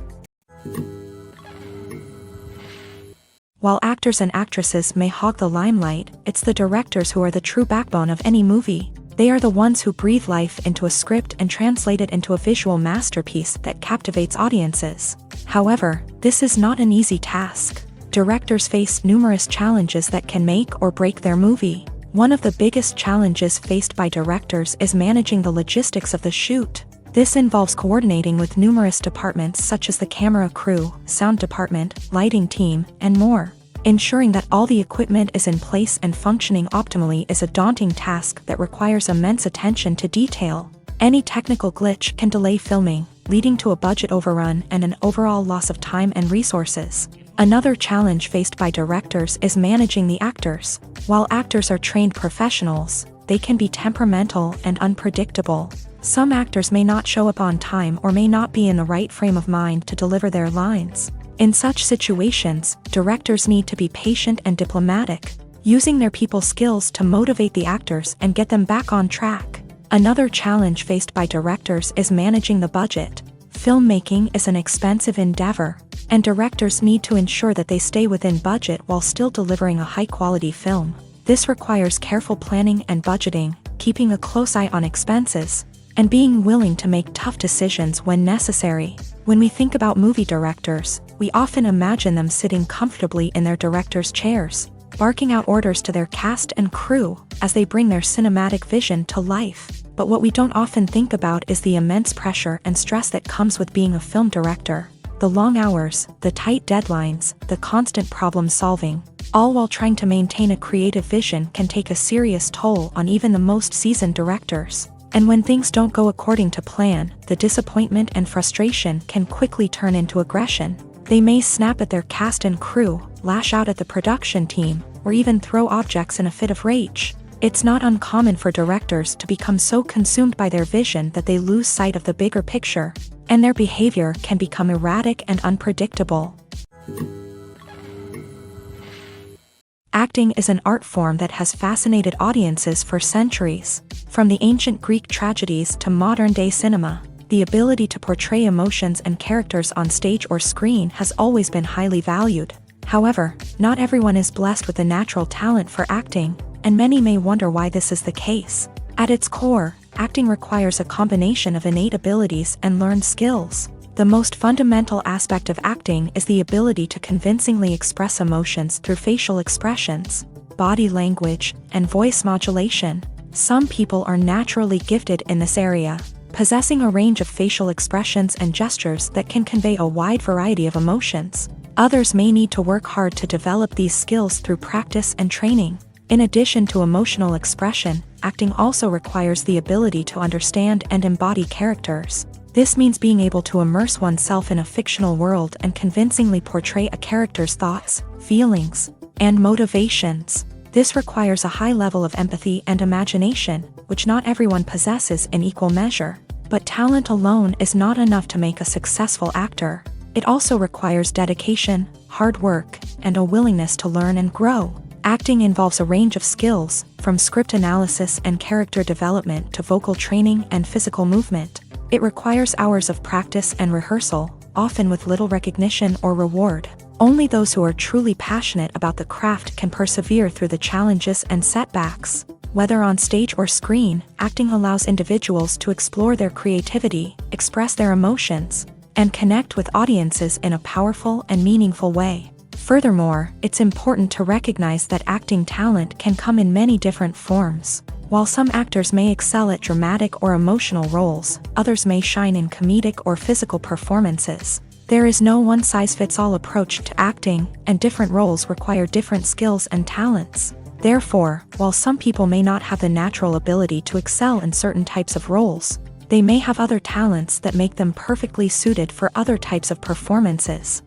While actors and actresses may hog the limelight, it's the directors who are the true backbone of any movie. They are the ones who breathe life into a script and translate it into a visual masterpiece that captivates audiences. However, this is not an easy task. Directors face numerous challenges that can make or break their movie. One of the biggest challenges faced by directors is managing the logistics of the shoot. This involves coordinating with numerous departments such as the camera crew, sound department, lighting team, and more. Ensuring that all the equipment is in place and functioning optimally is a daunting task that requires immense attention to detail. Any technical glitch can delay filming, leading to a budget overrun and an overall loss of time and resources. Another challenge faced by directors is managing the actors. While actors are trained professionals, they can be temperamental and unpredictable. Some actors may not show up on time or may not be in the right frame of mind to deliver their lines. In such situations, directors need to be patient and diplomatic, using their people skills to motivate the actors and get them back on track. Another challenge faced by directors is managing the budget. Filmmaking is an expensive endeavor, and directors need to ensure that they stay within budget while still delivering a high-quality film. This requires careful planning and budgeting, keeping a close eye on expenses, and being willing to make tough decisions when necessary. When we think about movie directors, we often imagine them sitting comfortably in their director's chairs, barking out orders to their cast and crew as they bring their cinematic vision to life. But what we don't often think about is the immense pressure and stress that comes with being a film director. The long hours, the tight deadlines, the constant problem solving, all while trying to maintain a creative vision can take a serious toll on even the most seasoned directors. And when things don't go according to plan, the disappointment and frustration can quickly turn into aggression. They may snap at their cast and crew, lash out at the production team, or even throw objects in a fit of rage. It's not uncommon for directors to become so consumed by their vision that they lose sight of the bigger picture, and their behavior can become erratic and unpredictable. Acting is an art form that has fascinated audiences for centuries. From the ancient Greek tragedies to modern-day cinema, the ability to portray emotions and characters on stage or screen has always been highly valued. However, not everyone is blessed with a natural talent for acting, and many may wonder why this is the case. At its core, acting requires a combination of innate abilities and learned skills. The most fundamental aspect of acting is the ability to convincingly express emotions through facial expressions, body language, and voice modulation. Some people are naturally gifted in this area, possessing a range of facial expressions and gestures that can convey a wide variety of emotions. Others may need to work hard to develop these skills through practice and training. In addition to emotional expression, acting also requires the ability to understand and embody characters. This means being able to immerse oneself in a fictional world and convincingly portray a character's thoughts, feelings, and motivations. This requires a high level of empathy and imagination, which not everyone possesses in equal measure. But talent alone is not enough to make a successful actor. It also requires dedication, hard work, and a willingness to learn and grow. Acting involves a range of skills, from script analysis and character development to vocal training and physical movement. It requires hours of practice and rehearsal, often with little recognition or reward. Only those who are truly passionate about the craft can persevere through the challenges and setbacks. Whether on stage or screen, acting allows individuals to explore their creativity, express their emotions, and connect with audiences in a powerful and meaningful way. Furthermore, it's important to recognize that acting talent can come in many different forms. While some actors may excel at dramatic or emotional roles, others may shine in comedic or physical performances. There is no one-size-fits-all approach to acting, and different roles require different skills and talents. Therefore, while some people may not have the natural ability to excel in certain types of roles, they may have other talents that make them perfectly suited for other types of performances.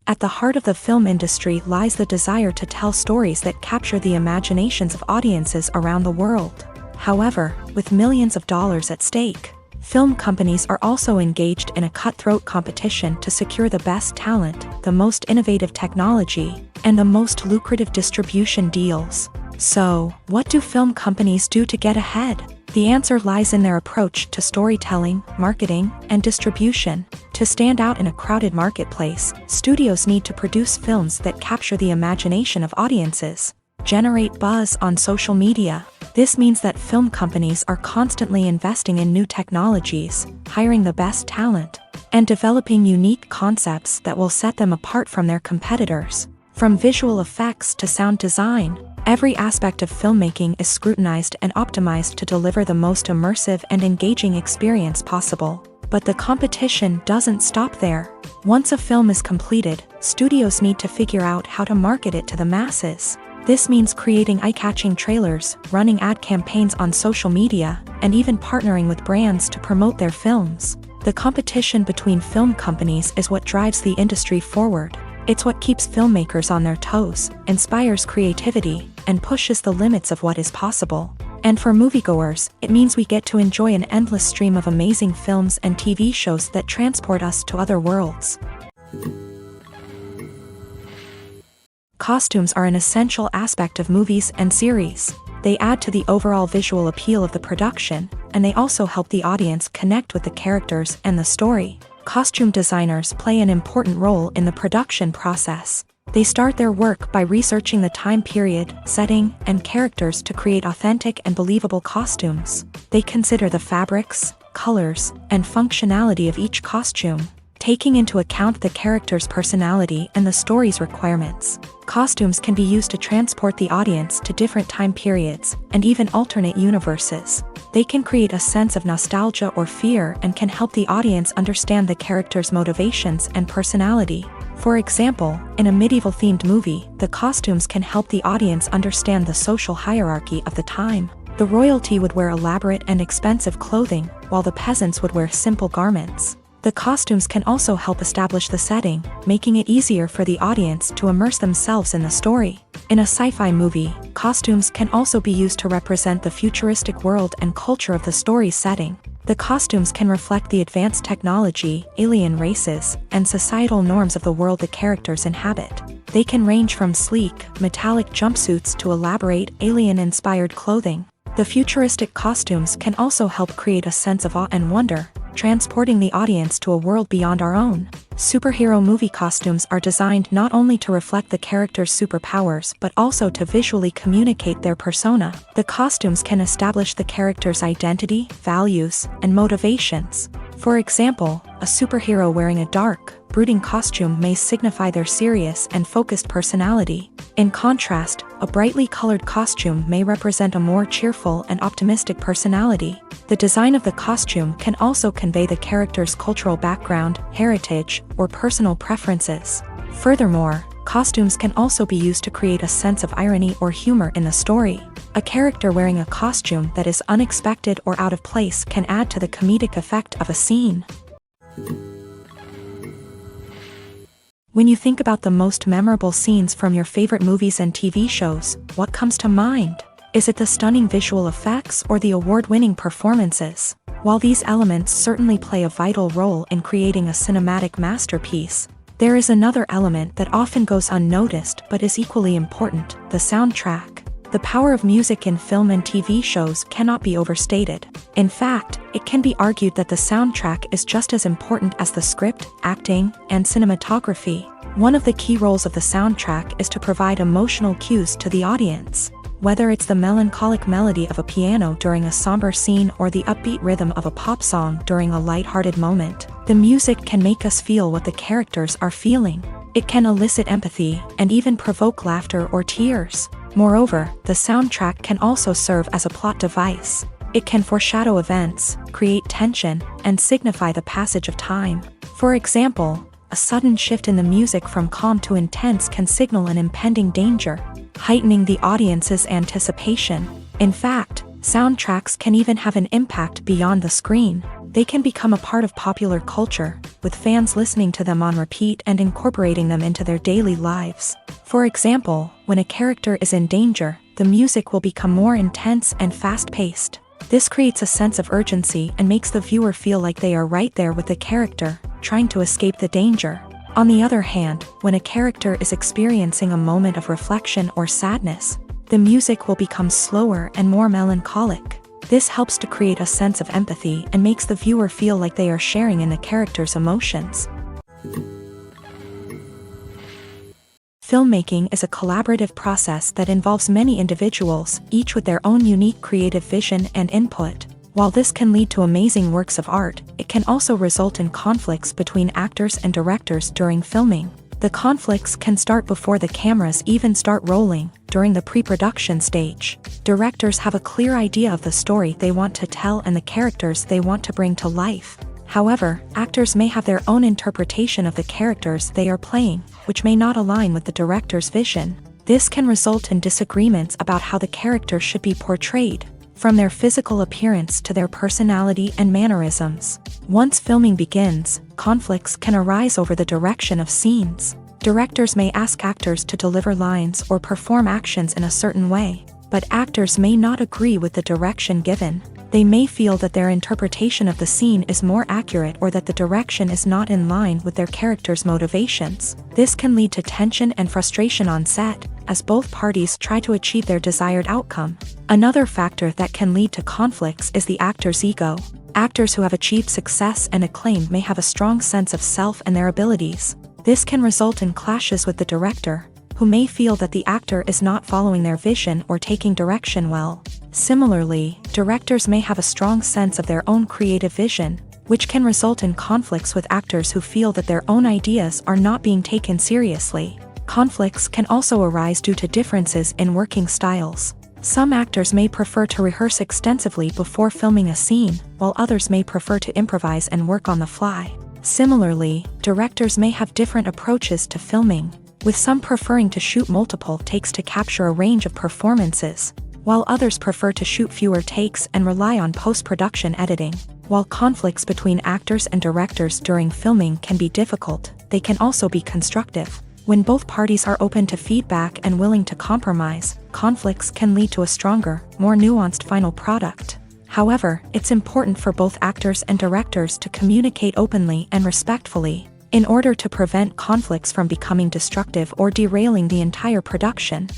At the heart of the film industry lies the desire to tell stories that capture the imaginations of audiences around the world. However, with millions of dollars at stake, film companies are also engaged in a cutthroat competition to secure the best talent, the most innovative technology, and the most lucrative distribution deals. So, what do film companies do to get ahead? The answer lies in their approach to storytelling, marketing, and distribution. To stand out in a crowded marketplace, studios need to produce films that capture the imagination of audiences, generate buzz on social media. This means that film companies are constantly investing in new technologies, hiring the best talent, and developing unique concepts that will set them apart from their competitors. From visual effects to sound design, every aspect of filmmaking is scrutinized and optimized to deliver the most immersive and engaging experience possible. But the competition doesn't stop there. Once a film is completed, studios need to figure out how to market it to the masses. This means creating eye-catching trailers, running ad campaigns on social media, and even partnering with brands to promote their films. The competition between film companies is what drives the industry forward. It's what keeps filmmakers on their toes, inspires creativity, and pushes the limits of what is possible. And for moviegoers, it means we get to enjoy an endless stream of amazing films and TV shows that transport us to other worlds. Costumes are an essential aspect of movies and series. They add to the overall visual appeal of the production, and they also help the audience connect with the characters and the story. Costume designers play an important role in the production process. They start their work by researching the time period, setting, and characters to create authentic and believable costumes. They consider the fabrics, colors, and functionality of each costume, taking into account the character's personality and the story's requirements. Costumes can be used to transport the audience to different time periods, and even alternate universes. They can create a sense of nostalgia or fear and can help the audience understand the character's motivations and personality. For example, in a medieval-themed movie, the costumes can help the audience understand the social hierarchy of the time. The royalty would wear elaborate and expensive clothing, while the peasants would wear simple garments. The costumes can also help establish the setting, making it easier for the audience to immerse themselves in the story. In a sci-fi movie, costumes can also be used to represent the futuristic world and culture of the story's setting. The costumes can reflect the advanced technology, alien races, and societal norms of the world the characters inhabit. They can range from sleek, metallic jumpsuits to elaborate, alien-inspired clothing. The futuristic costumes can also help create a sense of awe and wonder, transporting the audience to a world beyond our own. Superhero movie costumes are designed not only to reflect the character's superpowers but also to visually communicate their persona. The costumes can establish the character's identity, values, and motivations. For example, a superhero wearing a dark, brooding costume may signify their serious and focused personality. In contrast, a brightly colored costume may represent a more cheerful and optimistic personality. The design of the costume can also convey the character's cultural background, heritage, or personal preferences. Furthermore, costumes can also be used to create a sense of irony or humor in the story. A character wearing a costume that is unexpected or out of place can add to the comedic effect of a scene. When you think about the most memorable scenes from your favorite movies and TV shows, what comes to mind? Is it the stunning visual effects or the award-winning performances? While these elements certainly play a vital role in creating a cinematic masterpiece, there is another element that often goes unnoticed but is equally important: the soundtrack. The power of music in film and TV shows cannot be overstated. In fact, it can be argued that the soundtrack is just as important as the script, acting, and cinematography. One of the key roles of the soundtrack is to provide emotional cues to the audience. Whether it's the melancholic melody of a piano during a somber scene or the upbeat rhythm of a pop song during a lighthearted moment, the music can make us feel what the characters are feeling. It can elicit empathy and even provoke laughter or tears. Moreover, the soundtrack can also serve as a plot device. It can foreshadow events, create tension, and signify the passage of time. For example, a sudden shift in the music from calm to intense can signal an impending danger, heightening the audience's anticipation. In fact, soundtracks can even have an impact beyond the screen. They can become a part of popular culture, with fans listening to them on repeat and incorporating them into their daily lives. For example, when a character is in danger, the music will become more intense and fast-paced. This creates a sense of urgency and makes the viewer feel like they are right there with the character, trying to escape the danger. On the other hand, when a character is experiencing a moment of reflection or sadness, the music will become slower and more melancholic. This helps to create a sense of empathy and makes the viewer feel like they are sharing in the character's emotions. Filmmaking is a collaborative process that involves many individuals, each with their own unique creative vision and input. While this can lead to amazing works of art, it can also result in conflicts between actors and directors during filming. The conflicts can start before the cameras even start rolling, during the pre-production stage. Directors have a clear idea of the story they want to tell and the characters they want to bring to life. However, actors may have their own interpretation of the characters they are playing, which may not align with the director's vision. This can result in disagreements about how the character should be portrayed, from their physical appearance to their personality and mannerisms. Once filming begins, conflicts can arise over the direction of scenes. Directors may ask actors to deliver lines or perform actions in a certain way, but actors may not agree with the direction given. They may feel that their interpretation of the scene is more accurate or that the direction is not in line with their character's motivations. This can lead to tension and frustration on set, as both parties try to achieve their desired outcome. Another factor that can lead to conflicts is the actor's ego. Actors who have achieved success and acclaim may have a strong sense of self and their abilities. This can result in clashes with the director, who may feel that the actor is not following their vision or taking direction well. Similarly, directors may have a strong sense of their own creative vision, which can result in conflicts with actors who feel that their own ideas are not being taken seriously. Conflicts can also arise due to differences in working styles. Some actors may prefer to rehearse extensively before filming a scene, while others may prefer to improvise and work on the fly. Similarly, directors may have different approaches to filming, with some preferring to shoot multiple takes to capture a range of performances, while others prefer to shoot fewer takes and rely on post-production editing. While conflicts between actors and directors during filming can be difficult, they can also be constructive. When both parties are open to feedback and willing to compromise, conflicts can lead to a stronger, more nuanced final product. However, it's important for both actors and directors to communicate openly and respectfully, in order to prevent conflicts from becoming destructive or derailing the entire production.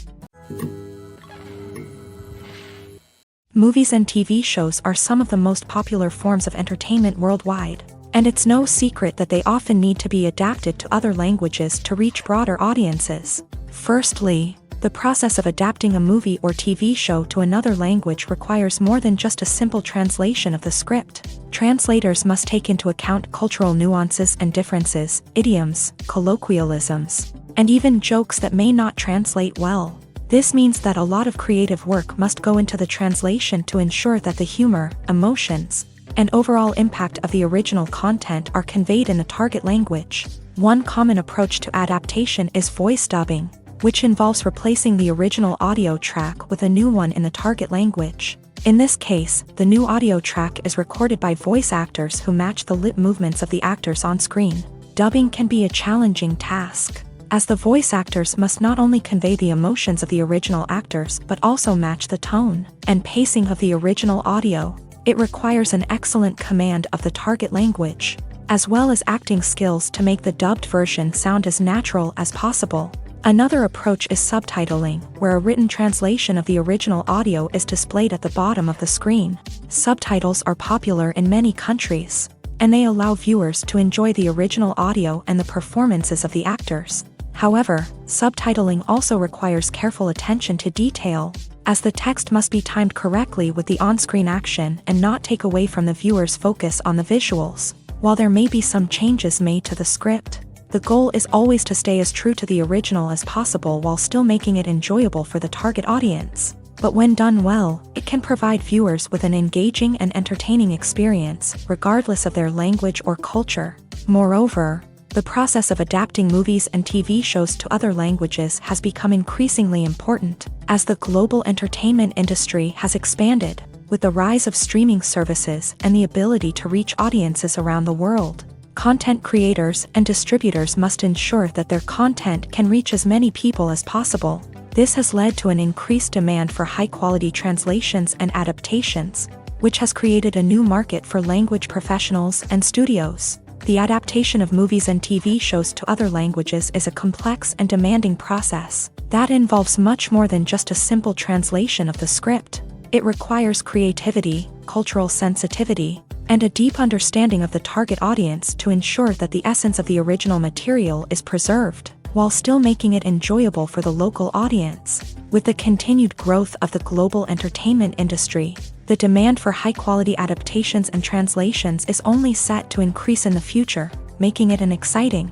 Movies and TV shows are some of the most popular forms of entertainment worldwide, and it's no secret that they often need to be adapted to other languages to reach broader audiences. Firstly, the process of adapting a movie or TV show to another language requires more than just a simple translation of the script. Translators must take into account cultural nuances and differences, idioms, colloquialisms, and even jokes that may not translate well. This means that a lot of creative work must go into the translation to ensure that the humor, emotions, and overall impact of the original content are conveyed in the target language. One common approach to adaptation is voice dubbing, which involves replacing the original audio track with a new one in the target language. In this case, the new audio track is recorded by voice actors who match the lip movements of the actors on screen. Dubbing can be a challenging task, as the voice actors must not only convey the emotions of the original actors but also match the tone and pacing of the original audio. It requires an excellent command of the target language, as well as acting skills to make the dubbed version sound as natural as possible. Another approach is subtitling, where a written translation of the original audio is displayed at the bottom of the screen. Subtitles are popular in many countries, and they allow viewers to enjoy the original audio and the performances of the actors. However, subtitling also requires careful attention to detail, as the text must be timed correctly with the on-screen action and not take away from the viewer's focus on the visuals. While there may be some changes made to the script, the goal is always to stay as true to the original as possible while still making it enjoyable for the target audience. But when done well, it can provide viewers with an engaging and entertaining experience, regardless of their language or culture. Moreover, the process of adapting movies and TV shows to other languages has become increasingly important, as the global entertainment industry has expanded, with the rise of streaming services and the ability to reach audiences around the world. Content creators and distributors must ensure that their content can reach as many people as possible. This has led to an increased demand for high-quality translations and adaptations, which has created a new market for language professionals and studios. The adaptation of movies and TV shows to other languages is a complex and demanding process that involves much more than just a simple translation of the script. It requires creativity, cultural sensitivity, and a deep understanding of the target audience to ensure that the essence of the original material is preserved, while still making it enjoyable for the local audience. With the continued growth of the global entertainment industry, the demand for high-quality adaptations and translations is only set to increase in the future, making it an exciting.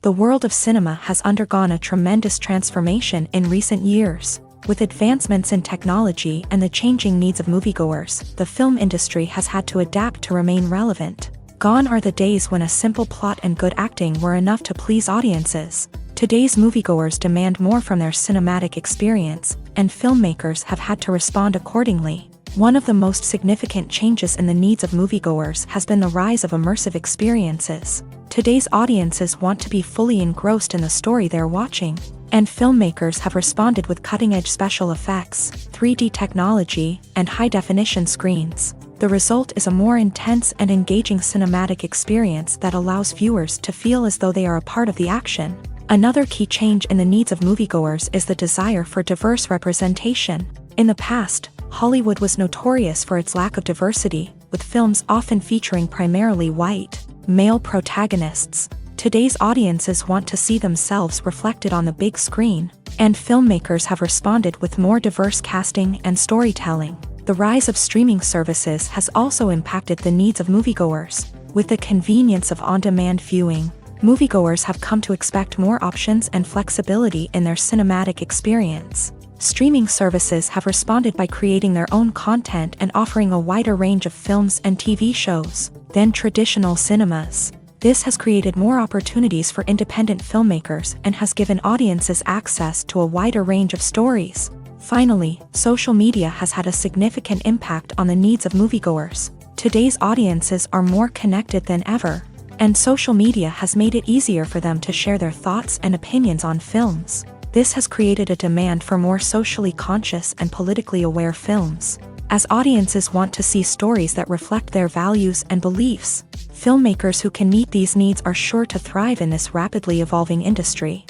The world of cinema has undergone a tremendous transformation in recent years. With advancements in technology and the changing needs of moviegoers, the film industry has had to adapt to remain relevant. Gone are the days when a simple plot and good acting were enough to please audiences. Today's moviegoers demand more from their cinematic experience, and filmmakers have had to respond accordingly. One of the most significant changes in the needs of moviegoers has been the rise of immersive experiences. Today's audiences want to be fully engrossed in the story they're watching, and filmmakers have responded with cutting-edge special effects, 3D technology, and high-definition screens. The result is a more intense and engaging cinematic experience that allows viewers to feel as though they are a part of the action. Another key change in the needs of moviegoers is the desire for diverse representation. In the past, Hollywood was notorious for its lack of diversity, with films often featuring primarily white, male protagonists. Today's audiences want to see themselves reflected on the big screen, and filmmakers have responded with more diverse casting and storytelling. The rise of streaming services has also impacted the needs of moviegoers. With the convenience of on-demand viewing, moviegoers have come to expect more options and flexibility in their cinematic experience. Streaming services have responded by creating their own content and offering a wider range of films and TV shows than traditional cinemas. This has created more opportunities for independent filmmakers and has given audiences access to a wider range of stories. Finally, social media has had a significant impact on the needs of moviegoers. Today's audiences are more connected than ever, and social media has made it easier for them to share their thoughts and opinions on films. This has created a demand for more socially conscious and politically aware films. As audiences want to see stories that reflect their values and beliefs, filmmakers who can meet these needs are sure to thrive in this rapidly evolving industry.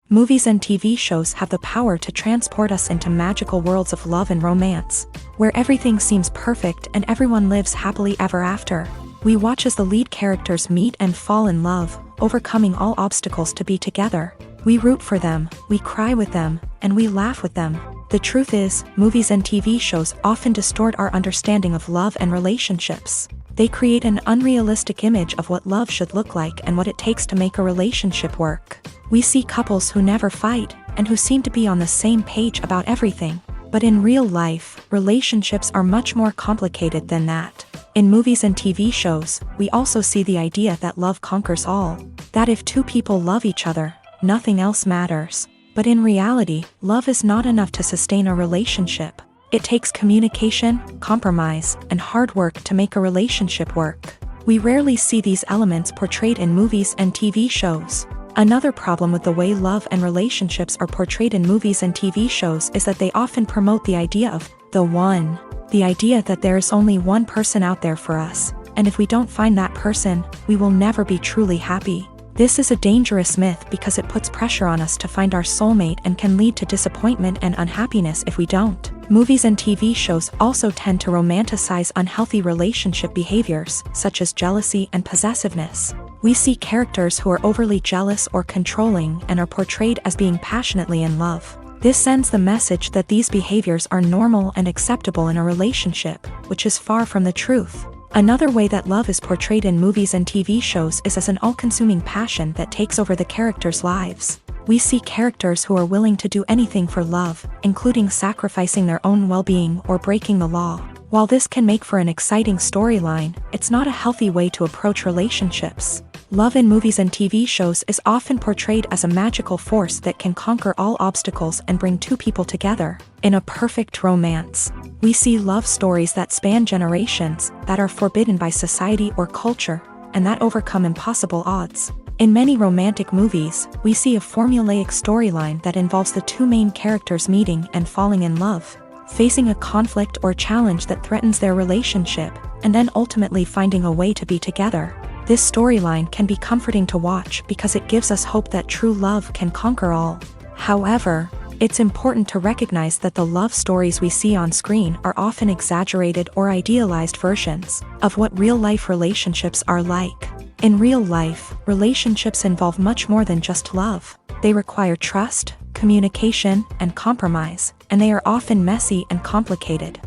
Movies and TV shows have the power to transport us into magical worlds of love and romance, where everything seems perfect and everyone lives happily ever after. We watch as the lead characters meet and fall in love, overcoming all obstacles to be together. We root for them, we cry with them, and we laugh with them. The truth is, movies and TV shows often distort our understanding of love and relationships. They create an unrealistic image of what love should look like and what it takes to make a relationship work. We see couples who never fight, and who seem to be on the same page about everything. But in real life, relationships are much more complicated than that. In movies and TV shows, we also see the idea that love conquers all. That if two people love each other, nothing else matters. But in reality, love is not enough to sustain a relationship. It takes communication, compromise, and hard work to make a relationship work. We rarely see these elements portrayed in movies and TV shows. Another problem with the way love and relationships are portrayed in movies and TV shows is that they often promote the idea of the one. The idea that there is only one person out there for us, and if we don't find that person, we will never be truly happy. This is a dangerous myth because it puts pressure on us to find our soulmate and can lead to disappointment and unhappiness if we don't. Movies and TV shows also tend to romanticize unhealthy relationship behaviors, such as jealousy and possessiveness. We see characters who are overly jealous or controlling and are portrayed as being passionately in love. This sends the message that these behaviors are normal and acceptable in a relationship, which is far from the truth. Another way that love is portrayed in movies and TV shows is as an all-consuming passion that takes over the characters' lives. We see characters who are willing to do anything for love, including sacrificing their own well-being or breaking the law. While this can make for an exciting storyline, it's not a healthy way to approach relationships. Love in movies and TV shows is often portrayed as a magical force that can conquer all obstacles and bring two people together in a perfect romance. We see love stories that span generations, that are forbidden by society or culture, and that overcome impossible odds. In many romantic movies, we see a formulaic storyline that involves the two main characters meeting and falling in love, facing a conflict or challenge that threatens their relationship, and then ultimately finding a way to be together. This storyline can be comforting to watch because it gives us hope that true love can conquer all. However, it's important to recognize that the love stories we see on screen are often exaggerated or idealized versions of what real-life relationships are like. In real life, relationships involve much more than just love. They require trust, communication, and compromise, and they are often messy and complicated.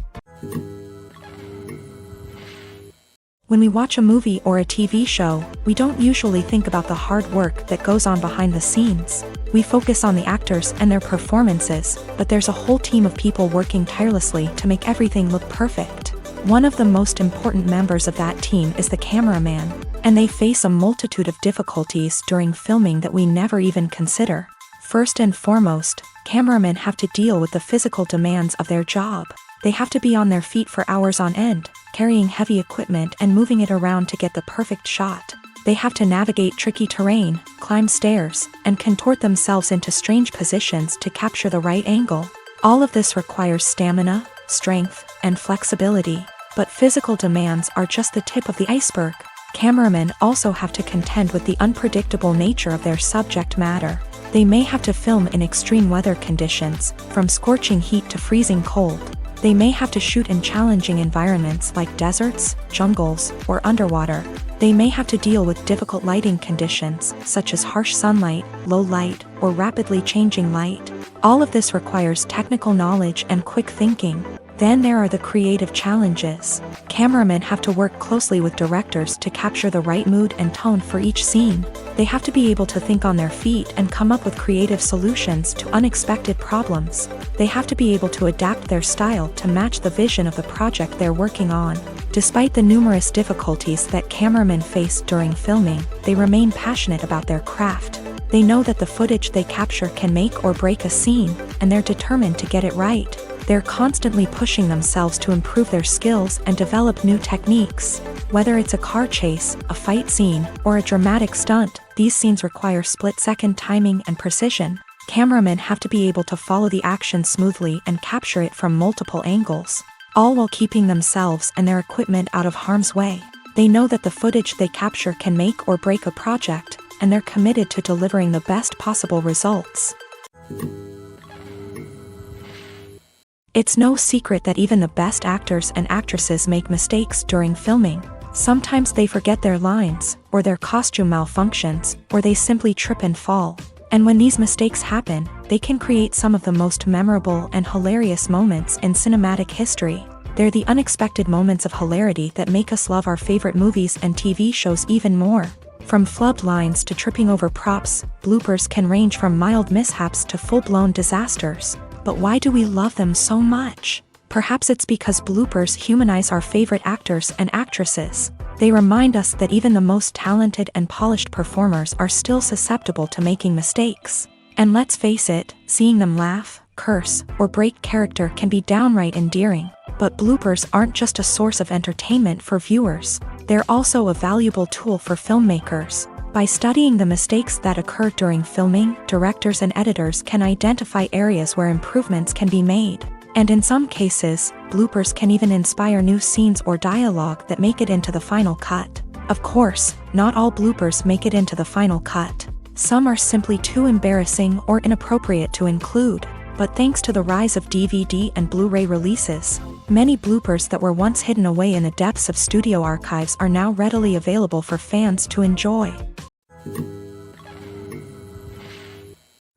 When we watch a movie or a TV show, we don't usually think about the hard work that goes on behind the scenes. We focus on the actors and their performances, but there's a whole team of people working tirelessly to make everything look perfect. One of the most important members of that team is the cameraman, and they face a multitude of difficulties during filming that we never even consider. First and foremost, cameramen have to deal with the physical demands of their job. They have to be on their feet for hours on end, carrying heavy equipment and moving it around to get the perfect shot. They have to navigate tricky terrain, climb stairs, and contort themselves into strange positions to capture the right angle. All of this requires stamina, strength, and flexibility. But physical demands are just the tip of the iceberg. Cameramen also have to contend with the unpredictable nature of their subject matter. They may have to film in extreme weather conditions, from scorching heat to freezing cold. They may have to shoot in challenging environments like deserts, jungles, or underwater. They may have to deal with difficult lighting conditions, such as harsh sunlight, low light, or rapidly changing light. All of this requires technical knowledge and quick thinking. Then there are the creative challenges. Cameramen have to work closely with directors to capture the right mood and tone for each scene. They have to be able to think on their feet and come up with creative solutions to unexpected problems. They have to be able to adapt their style to match the vision of the project they're working on. Despite the numerous difficulties that cameramen face during filming, they remain passionate about their craft. They know that the footage they capture can make or break a scene, and they're determined to get it right. They're constantly pushing themselves to improve their skills and develop new techniques. Whether it's a car chase, a fight scene, or a dramatic stunt, these scenes require split-second timing and precision. Cameramen have to be able to follow the action smoothly and capture it from multiple angles, all while keeping themselves and their equipment out of harm's way. They know that the footage they capture can make or break a project, and they're committed to delivering the best possible results. It's no secret that even the best actors and actresses make mistakes during filming. Sometimes they forget their lines, or their costume malfunctions, or they simply trip and fall. And when these mistakes happen, they can create some of the most memorable and hilarious moments in cinematic history. They're the unexpected moments of hilarity that make us love our favorite movies and TV shows even more. From flubbed lines to tripping over props, bloopers can range from mild mishaps to full-blown disasters. But why do we love them so much? Perhaps it's because bloopers humanize our favorite actors and actresses. They remind us that even the most talented and polished performers are still susceptible to making mistakes. And let's face it, seeing them laugh, curse, or break character can be downright endearing. But bloopers aren't just a source of entertainment for viewers. They're also a valuable tool for filmmakers. By studying the mistakes that occur during filming, directors and editors can identify areas where improvements can be made. And in some cases, bloopers can even inspire new scenes or dialogue that make it into the final cut. Of course, not all bloopers make it into the final cut. Some are simply too embarrassing or inappropriate to include. But thanks to the rise of DVD and Blu-ray releases, many bloopers that were once hidden away in the depths of studio archives are now readily available for fans to enjoy.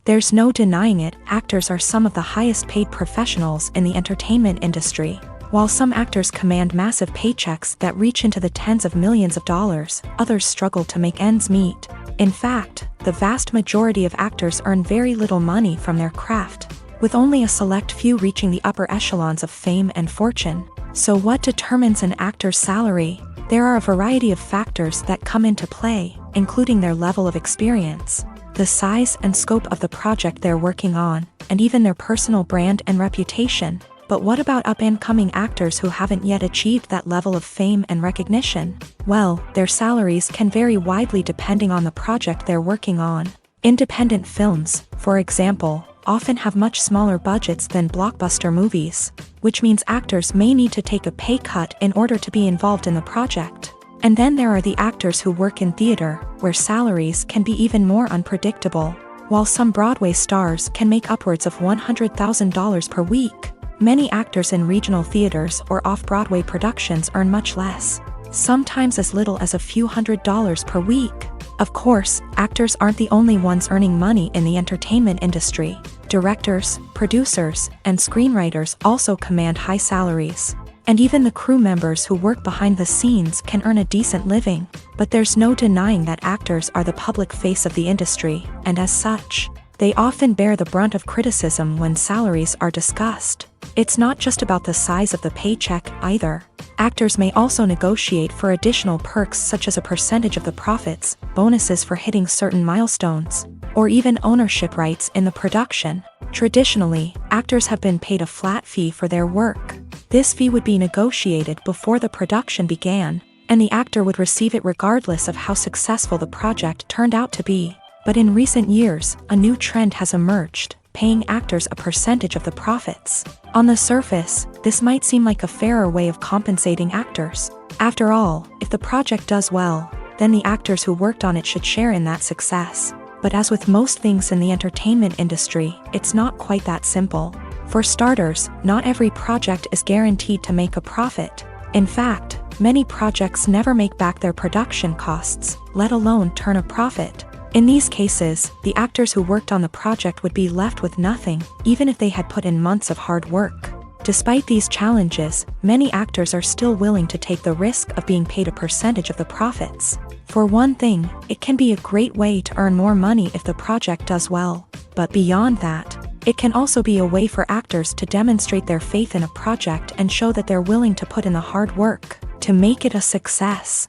There's no denying it, actors are some of the highest paid professionals in the entertainment industry. While some actors command massive paychecks that reach into the tens of millions of dollars, others struggle to make ends meet. In fact, the vast majority of actors earn very little money from their craft, with only a select few reaching the upper echelons of fame and fortune. So what determines an actor's salary? There are a variety of factors that come into play, including their level of experience, the size and scope of the project they're working on, and even their personal brand and reputation. But what about up-and-coming actors who haven't yet achieved that level of fame and recognition? Well, their salaries can vary widely depending on the project they're working on. Independent films, for example, often have much smaller budgets than blockbuster movies, which means actors may need to take a pay cut in order to be involved in the project. And then there are the actors who work in theater, where salaries can be even more unpredictable. While some Broadway stars can make upwards of $100,000 per week, many actors in regional theaters or off-Broadway productions earn much less, sometimes as little as a few $100s per week. Of course, actors aren't the only ones earning money in the entertainment industry. Directors, producers, and screenwriters also command high salaries. And even the crew members who work behind the scenes can earn a decent living. But there's no denying that actors are the public face of the industry, and as such, they often bear the brunt of criticism when salaries are discussed. It's not just about the size of the paycheck, either. Actors may also negotiate for additional perks such as a percentage of the profits, bonuses for hitting certain milestones, or even ownership rights in the production. Traditionally, actors have been paid a flat fee for their work. This fee would be negotiated before the production began, and the actor would receive it regardless of how successful the project turned out to be. But in recent years, a new trend has emerged, paying actors a percentage of the profits. On the surface, this might seem like a fairer way of compensating actors. After all, if the project does well, then the actors who worked on it should share in that success. But as with most things in the entertainment industry, it's not quite that simple. For starters, not every project is guaranteed to make a profit. In fact, many projects never make back their production costs, let alone turn a profit. In these cases, the actors who worked on the project would be left with nothing, even if they had put in months of hard work. Despite these challenges, many actors are still willing to take the risk of being paid a percentage of the profits. For one thing, it can be a great way to earn more money if the project does well. But beyond that, it can also be a way for actors to demonstrate their faith in a project and show that they're willing to put in the hard work. to make it a success.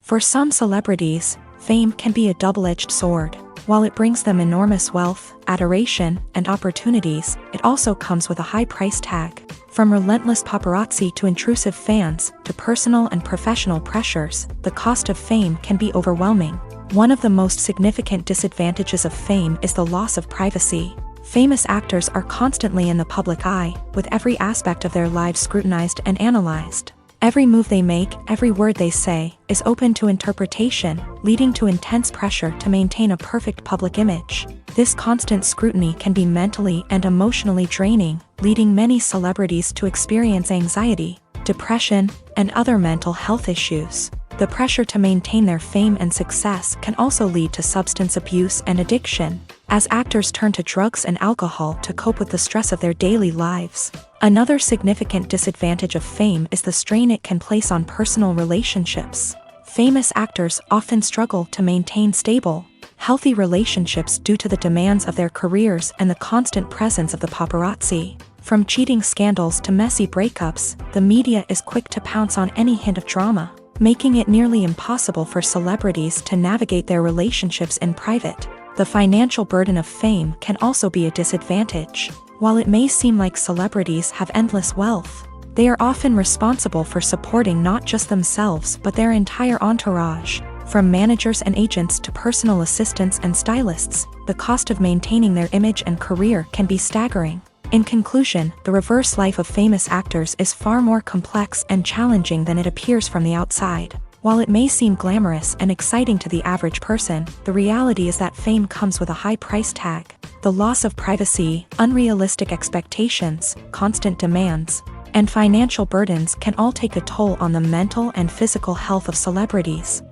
For some celebrities, fame can be a double-edged sword. While it brings them enormous wealth, adoration, and opportunities, it also comes with a high price tag. From relentless paparazzi to intrusive fans, to personal and professional pressures, the cost of fame can be overwhelming. One of the most significant disadvantages of fame is the loss of privacy. Famous actors are constantly in the public eye, with every aspect of their lives scrutinized and analyzed. Every move they make, every word they say, is open to interpretation, leading to intense pressure to maintain a perfect public image. This constant scrutiny can be mentally and emotionally draining, leading many celebrities to experience anxiety, depression, and other mental health issues. The pressure to maintain their fame and success can also lead to substance abuse and addiction, as actors turn to drugs and alcohol to cope with the stress of their daily lives. Another significant disadvantage of fame is the strain it can place on personal relationships. Famous actors often struggle to maintain stable, healthy relationships due to the demands of their careers and the constant presence of the paparazzi. From cheating scandals to messy breakups, the media is quick to pounce on any hint of drama, making it nearly impossible for celebrities to navigate their relationships in private. The financial burden of fame can also be a disadvantage. While it may seem like celebrities have endless wealth, they are often responsible for supporting not just themselves but their entire entourage. From managers and agents to personal assistants and stylists, the cost of maintaining their image and career can be staggering. In conclusion, the reverse life of famous actors is far more complex and challenging than it appears from the outside. While it may seem glamorous and exciting to the average person, the reality is that fame comes with a high price tag. The loss of privacy, unrealistic expectations, constant demands, and financial burdens can all take a toll on the mental and physical health of celebrities.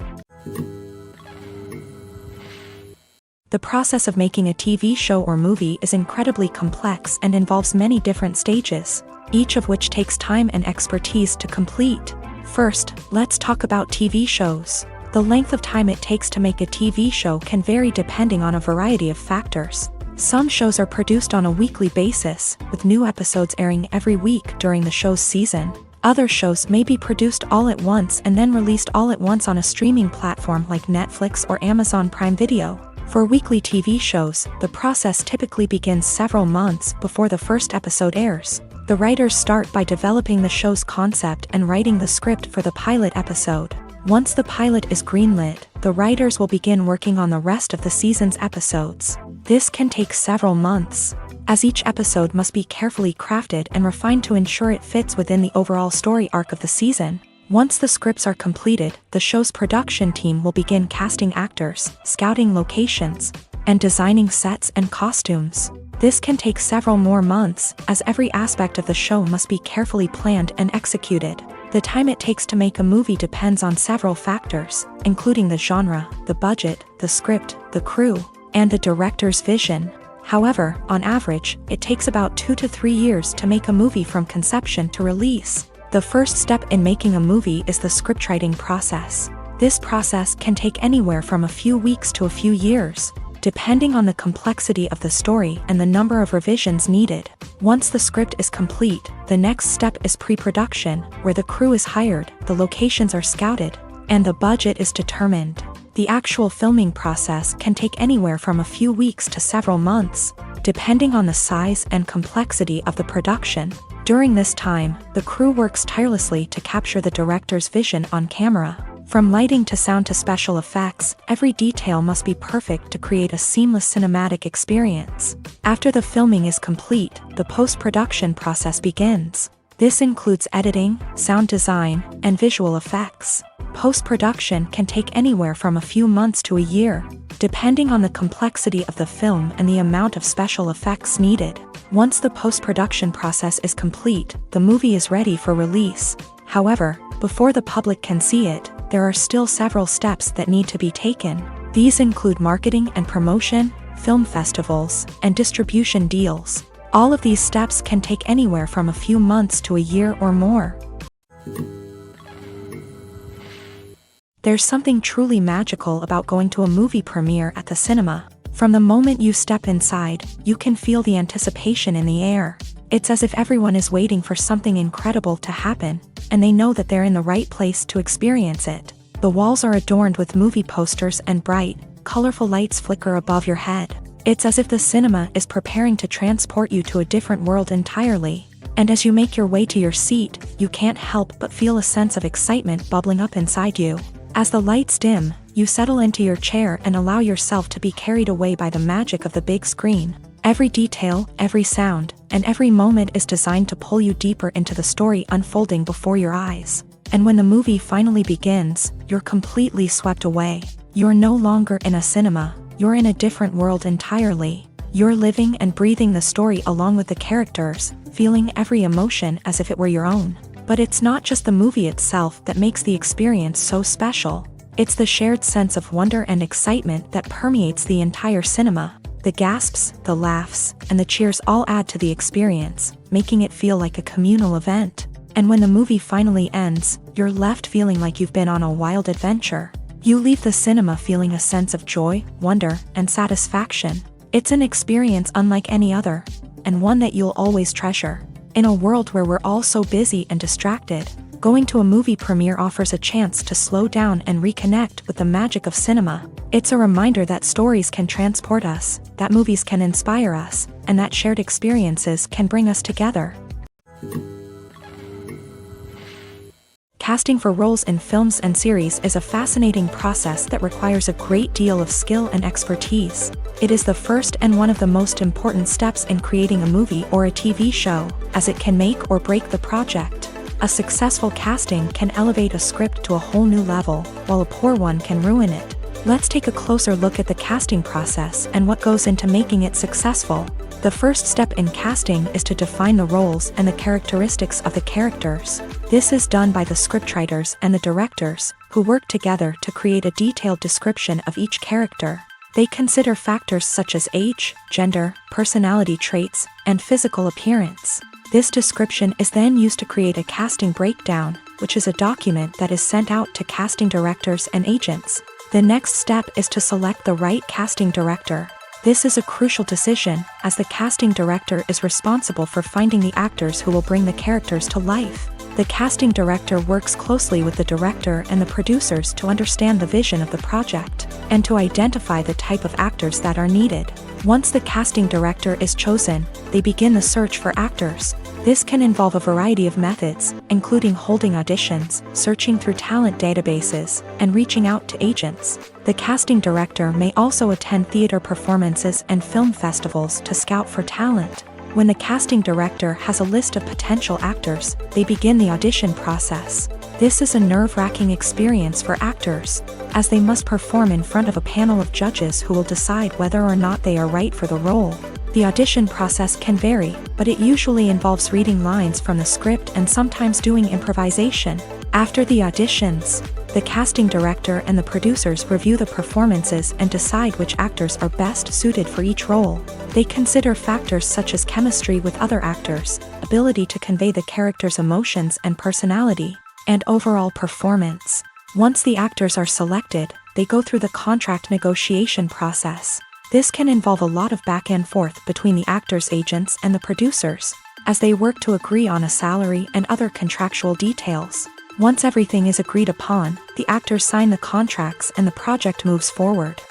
The process of making a TV show or movie is incredibly complex and involves many different stages, each of which takes time and expertise to complete. First, let's talk about TV shows. The length of time it takes to make a TV show can vary depending on a variety of factors. Some shows are produced on a weekly basis, with new episodes airing every week during the show's season. Other shows may be produced all at once and then released all at once on a streaming platform like Netflix or Amazon Prime Video. For weekly TV shows, the process typically begins several months before the first episode airs. The writers start by developing the show's concept and writing the script for the pilot episode. Once the pilot is greenlit, the writers will begin working on the rest of the season's episodes. This can take several months, as each episode must be carefully crafted and refined to ensure it fits within the overall story arc of the season. Once the scripts are completed, the show's production team will begin casting actors, scouting locations, and designing sets and costumes. This can take several more months, as every aspect of the show must be carefully planned and executed. The time it takes to make a movie depends on several factors, including the genre, the budget, the script, the crew, and the director's vision. However, on average, it takes about 2 to 3 years to make a movie from conception to release. The first step in making a movie is the scriptwriting process. This process can take anywhere from a few weeks to a few years, depending on the complexity of the story and the number of revisions needed. Once the script is complete, the next step is pre-production, where the crew is hired, the locations are scouted, and the budget is determined. The actual filming process can take anywhere from a few weeks to several months, depending on the size and complexity of the production. During this time, the crew works tirelessly to capture the director's vision on camera. From lighting to sound to special effects, every detail must be perfect to create a seamless cinematic experience. After the filming is complete, the post-production process begins. This includes editing, sound design, and visual effects. Post-production can take anywhere from a few months to a year, depending on the complexity of the film and the amount of special effects needed. Once the post-production process is complete, the movie is ready for release. However, before the public can see it, there are still several steps that need to be taken. These include marketing and promotion, film festivals, and distribution deals. All of these steps can take anywhere from a few months to a year or more. There's something truly magical about going to a movie premiere at the cinema. From the moment you step inside, you can feel the anticipation in the air. It's as if everyone is waiting for something incredible to happen, and they know that they're in the right place to experience it. The walls are adorned with movie posters and bright, colorful lights flicker above your head. It's as if the cinema is preparing to transport you to a different world entirely. And as you make your way to your seat, you can't help but feel a sense of excitement bubbling up inside you. As the lights dim, you settle into your chair and allow yourself to be carried away by the magic of the big screen. Every detail, every sound, and every moment is designed to pull you deeper into the story unfolding before your eyes. And when the movie finally begins, you're completely swept away. You're no longer in a cinema, you're in a different world entirely. You're living and breathing the story along with the characters, feeling every emotion as if it were your own. But it's not just the movie itself that makes the experience so special. It's the shared sense of wonder and excitement that permeates the entire cinema. The gasps, the laughs, and the cheers all add to the experience, making it feel like a communal event. And when the movie finally ends, you're left feeling like you've been on a wild adventure. You leave the cinema feeling a sense of joy, wonder, and satisfaction. It's an experience unlike any other, and one that you'll always treasure. In a world where we're all so busy and distracted, going to a movie premiere offers a chance to slow down and reconnect with the magic of cinema. It's a reminder that stories can transport us, that movies can inspire us, and that shared experiences can bring us together. Casting for roles in films and series is a fascinating process that requires a great deal of skill and expertise. It is the first and one of the most important steps in creating a movie or a TV show, as it can make or break the project. A successful casting can elevate a script to a whole new level, while a poor one can ruin it. Let's take a closer look at the casting process and what goes into making it successful. The first step in casting is to define the roles and the characteristics of the characters. This is done by the scriptwriters and the directors, who work together to create a detailed description of each character. They consider factors such as age, gender, personality traits, and physical appearance. This description is then used to create a casting breakdown, which is a document that is sent out to casting directors and agents. The next step is to select the right casting director. This is a crucial decision, as the casting director is responsible for finding the actors who will bring the characters to life. The casting director works closely with the director and the producers to understand the vision of the project, and to identify the type of actors that are needed. Once the casting director is chosen, they begin the search for actors. This can involve a variety of methods, including holding auditions, searching through talent databases, and reaching out to agents. The casting director may also attend theater performances and film festivals to scout for talent. When the casting director has a list of potential actors, they begin the audition process. This is a nerve-wracking experience for actors, as they must perform in front of a panel of judges who will decide whether or not they are right for the role. The audition process can vary, but it usually involves reading lines from the script and sometimes doing improvisation. After the auditions, the casting director and the producers review the performances and decide which actors are best suited for each role. They consider factors such as chemistry with other actors, ability to convey the character's emotions and personality, and overall performance. Once the actors are selected, they go through the contract negotiation process. This can involve a lot of back and forth between the actors' agents and the producers, as they work to agree on a salary and other contractual details. Once everything is agreed upon, the actors sign the contracts and the project moves forward.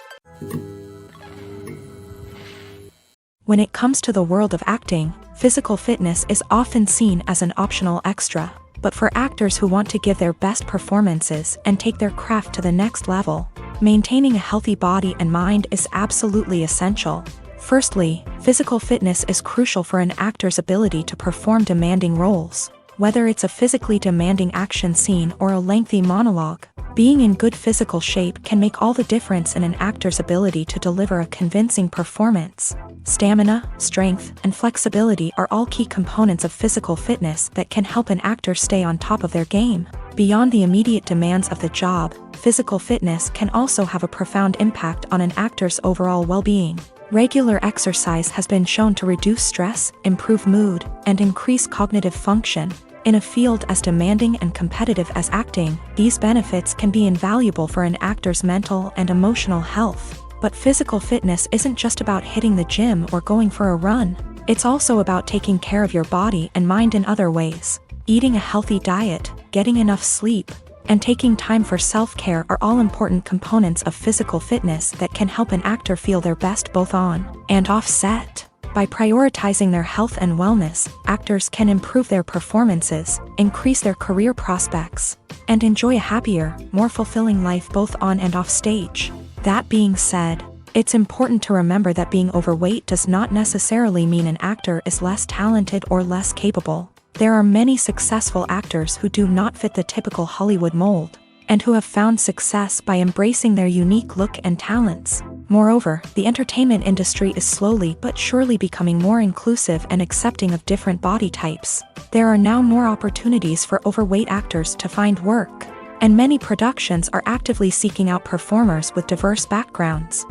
When it comes to the world of acting, physical fitness is often seen as an optional extra. But for actors who want to give their best performances and take their craft to the next level, maintaining a healthy body and mind is absolutely essential. Firstly, physical fitness is crucial for an actor's ability to perform demanding roles. Whether it's a physically demanding action scene or a lengthy monologue, being in good physical shape can make all the difference in an actor's ability to deliver a convincing performance. Stamina, strength, and flexibility are all key components of physical fitness that can help an actor stay on top of their game. Beyond the immediate demands of the job, physical fitness can also have a profound impact on an actor's overall well-being. Regular exercise has been shown to reduce stress, improve mood, and increase cognitive function. In a field as demanding and competitive as acting, these benefits can be invaluable for an actor's mental and emotional health. But physical fitness isn't just about hitting the gym or going for a run. It's also about taking care of your body and mind in other ways. Eating a healthy diet, getting enough sleep, and taking time for self-care are all important components of physical fitness that can help an actor feel their best both on and off set. By prioritizing their health and wellness, actors can improve their performances, increase their career prospects, and enjoy a happier, more fulfilling life both on and off stage. That being said, it's important to remember that being overweight does not necessarily mean an actor is less talented or less capable. There are many successful actors who do not fit the typical Hollywood mold, and who have found success by embracing their unique look and talents. Moreover, the entertainment industry is slowly but surely becoming more inclusive and accepting of different body types. There are now more opportunities for overweight actors to find work, and many productions are actively seeking out performers with diverse backgrounds.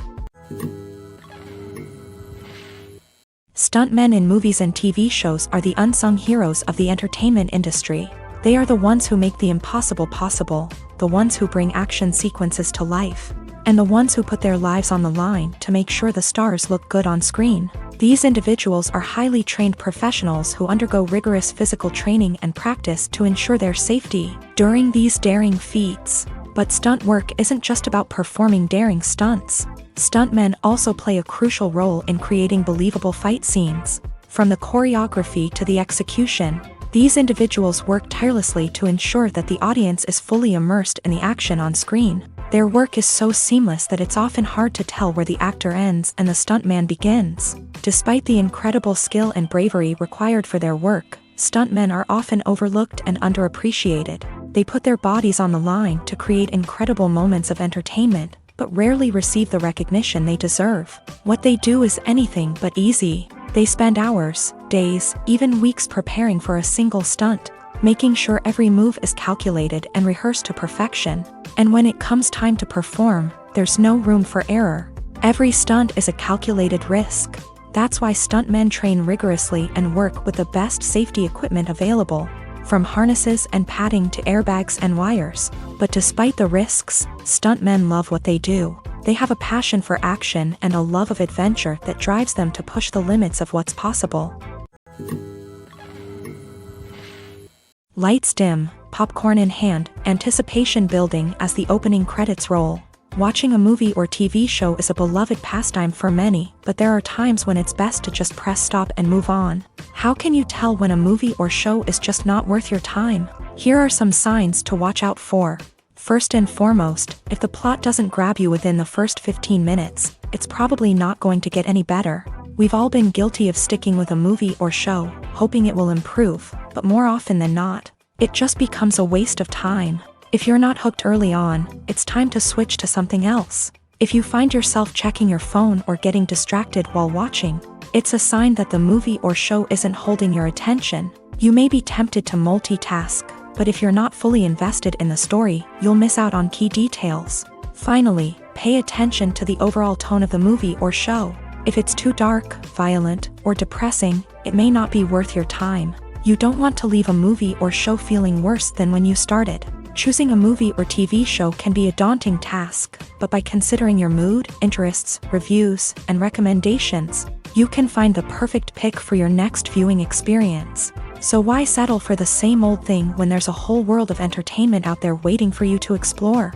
Stuntmen in movies and TV shows are the unsung heroes of the entertainment industry. They are the ones who make the impossible possible, the ones who bring action sequences to life, and the ones who put their lives on the line to make sure the stars look good on screen. These individuals are highly trained professionals who undergo rigorous physical training and practice to ensure their safety during these daring feats. But stunt work isn't just about performing daring stunts. Stuntmen also play a crucial role in creating believable fight scenes. From the choreography to the execution, these individuals work tirelessly to ensure that the audience is fully immersed in the action on screen. Their work is so seamless that it's often hard to tell where the actor ends and the stuntman begins. Despite the incredible skill and bravery required for their work, stuntmen are often overlooked and underappreciated. They put their bodies on the line to create incredible moments of entertainment, but rarely receive the recognition they deserve. What they do is anything but easy. They spend hours, days, even weeks preparing for a single stunt, making sure every move is calculated and rehearsed to perfection. And when it comes time to perform, there's no room for error. Every stunt is a calculated risk. That's why stuntmen train rigorously and work with the best safety equipment available, from harnesses and padding to airbags and wires. But despite the risks, stuntmen love what they do. They have a passion for action and a love of adventure that drives them to push the limits of what's possible. Lights dim, popcorn in hand, anticipation building as the opening credits roll. Watching a movie or TV show is a beloved pastime for many, but there are times when it's best to just press stop and move on. How can you tell when a movie or show is just not worth your time? Here are some signs to watch out for. First and foremost, if the plot doesn't grab you within the first 15 minutes, it's probably not going to get any better. We've all been guilty of sticking with a movie or show, hoping it will improve, but more often than not, it just becomes a waste of time. If you're not hooked early on, it's time to switch to something else. If you find yourself checking your phone or getting distracted while watching, it's a sign that the movie or show isn't holding your attention. You may be tempted to multitask, but if you're not fully invested in the story, you'll miss out on key details. Finally, pay attention to the overall tone of the movie or show. If it's too dark, violent, or depressing, it may not be worth your time. You don't want to leave a movie or show feeling worse than when you started. Choosing a movie or TV show can be a daunting task, but by considering your mood, interests, reviews, and recommendations, you can find the perfect pick for your next viewing experience. So why settle for the same old thing when there's a whole world of entertainment out there waiting for you to explore?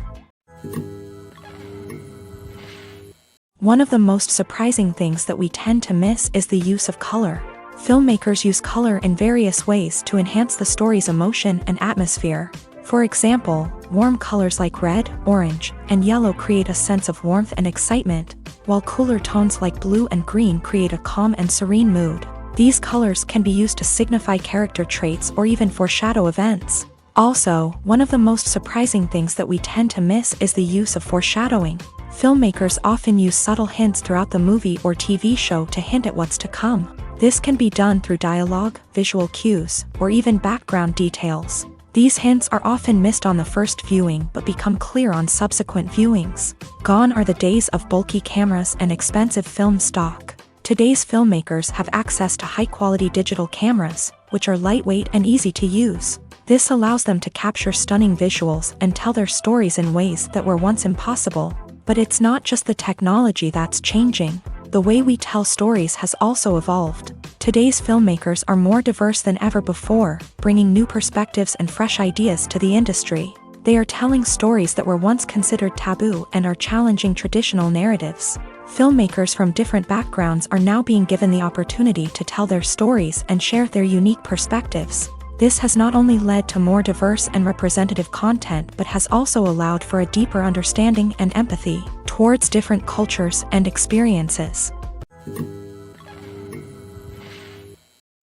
One of the most surprising things that we tend to miss is the use of color. Filmmakers use color in various ways to enhance the story's emotion and atmosphere. For example, warm colors like red, orange, and yellow create a sense of warmth and excitement, while cooler tones like blue and green create a calm and serene mood. These colors can be used to signify character traits or even foreshadow events. Also, one of the most surprising things that we tend to miss is the use of foreshadowing. Filmmakers often use subtle hints throughout the movie or TV show to hint at what's to come. This can be done through dialogue, visual cues, or even background details. These hints are often missed on the first viewing but become clear on subsequent viewings. Gone are the days of bulky cameras and expensive film stock. Today's filmmakers have access to high-quality digital cameras, which are lightweight and easy to use. This allows them to capture stunning visuals and tell their stories in ways that were once impossible. But it's not just the technology that's changing. The way we tell stories has also evolved. Today's filmmakers are more diverse than ever before, bringing new perspectives and fresh ideas to the industry. They are telling stories that were once considered taboo and are challenging traditional narratives. Filmmakers from different backgrounds are now being given the opportunity to tell their stories and share their unique perspectives. This has not only led to more diverse and representative content but has also allowed for a deeper understanding and empathy towards different cultures and experiences.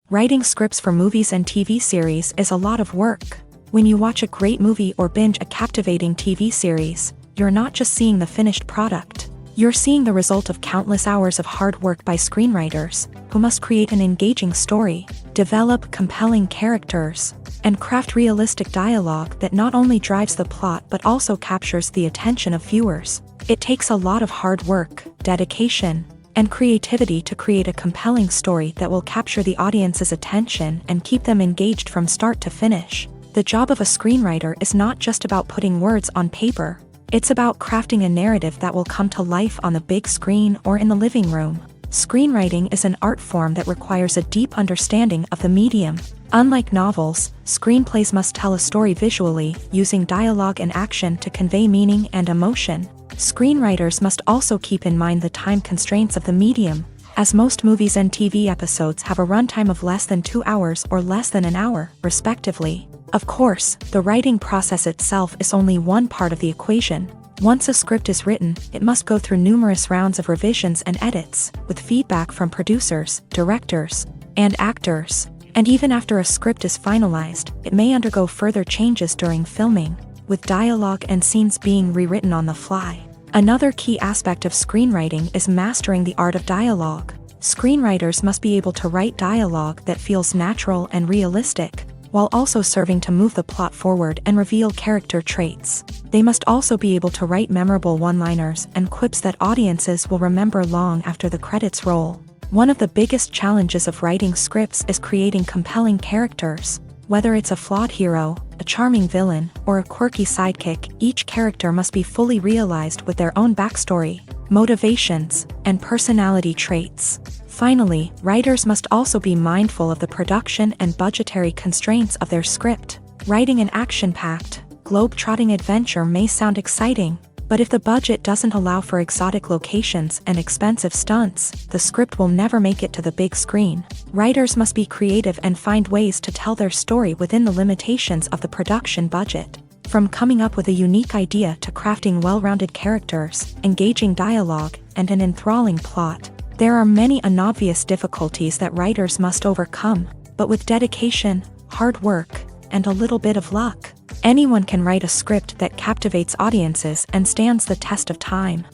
Writing scripts for movies and TV series is a lot of work. When you watch a great movie or binge a captivating TV series, you're not just seeing the finished product. You're seeing the result of countless hours of hard work by screenwriters, who must create an engaging story, develop compelling characters, and craft realistic dialogue that not only drives the plot but also captures the attention of viewers. It takes a lot of hard work, dedication, and creativity to create a compelling story that will capture the audience's attention and keep them engaged from start to finish. The job of a screenwriter is not just about putting words on paper. It's about crafting a narrative that will come to life on the big screen or in the living room. Screenwriting is an art form that requires a deep understanding of the medium. Unlike novels, screenplays must tell a story visually, using dialogue and action to convey meaning and emotion. Screenwriters must also keep in mind the time constraints of the medium, as most movies and TV episodes have a runtime of less than 2 hours or less than an hour, respectively. Of course, the writing process itself is only one part of the equation. Once a script is written, it must go through numerous rounds of revisions and edits, with feedback from producers, directors, and actors. And even after a script is finalized, it may undergo further changes during filming, with dialogue and scenes being rewritten on the fly. Another key aspect of screenwriting is mastering the art of dialogue. Screenwriters must be able to write dialogue that feels natural and realistic, while also serving to move the plot forward and reveal character traits. They must also be able to write memorable one-liners and quips that audiences will remember long after the credits roll. One of the biggest challenges of writing scripts is creating compelling characters. Whether it's a flawed hero, a charming villain, or a quirky sidekick, each character must be fully realized with their own backstory, motivations, and personality traits. Finally, writers must also be mindful of the production and budgetary constraints of their script. Writing an action-packed, globe-trotting adventure may sound exciting, but if the budget doesn't allow for exotic locations and expensive stunts, the script will never make it to the big screen. Writers must be creative and find ways to tell their story within the limitations of the production budget. From coming up with a unique idea to crafting well-rounded characters, engaging dialogue, and an enthralling plot, there are many unobvious difficulties that writers must overcome, but with dedication, hard work, and a little bit of luck, anyone can write a script that captivates audiences and stands the test of time.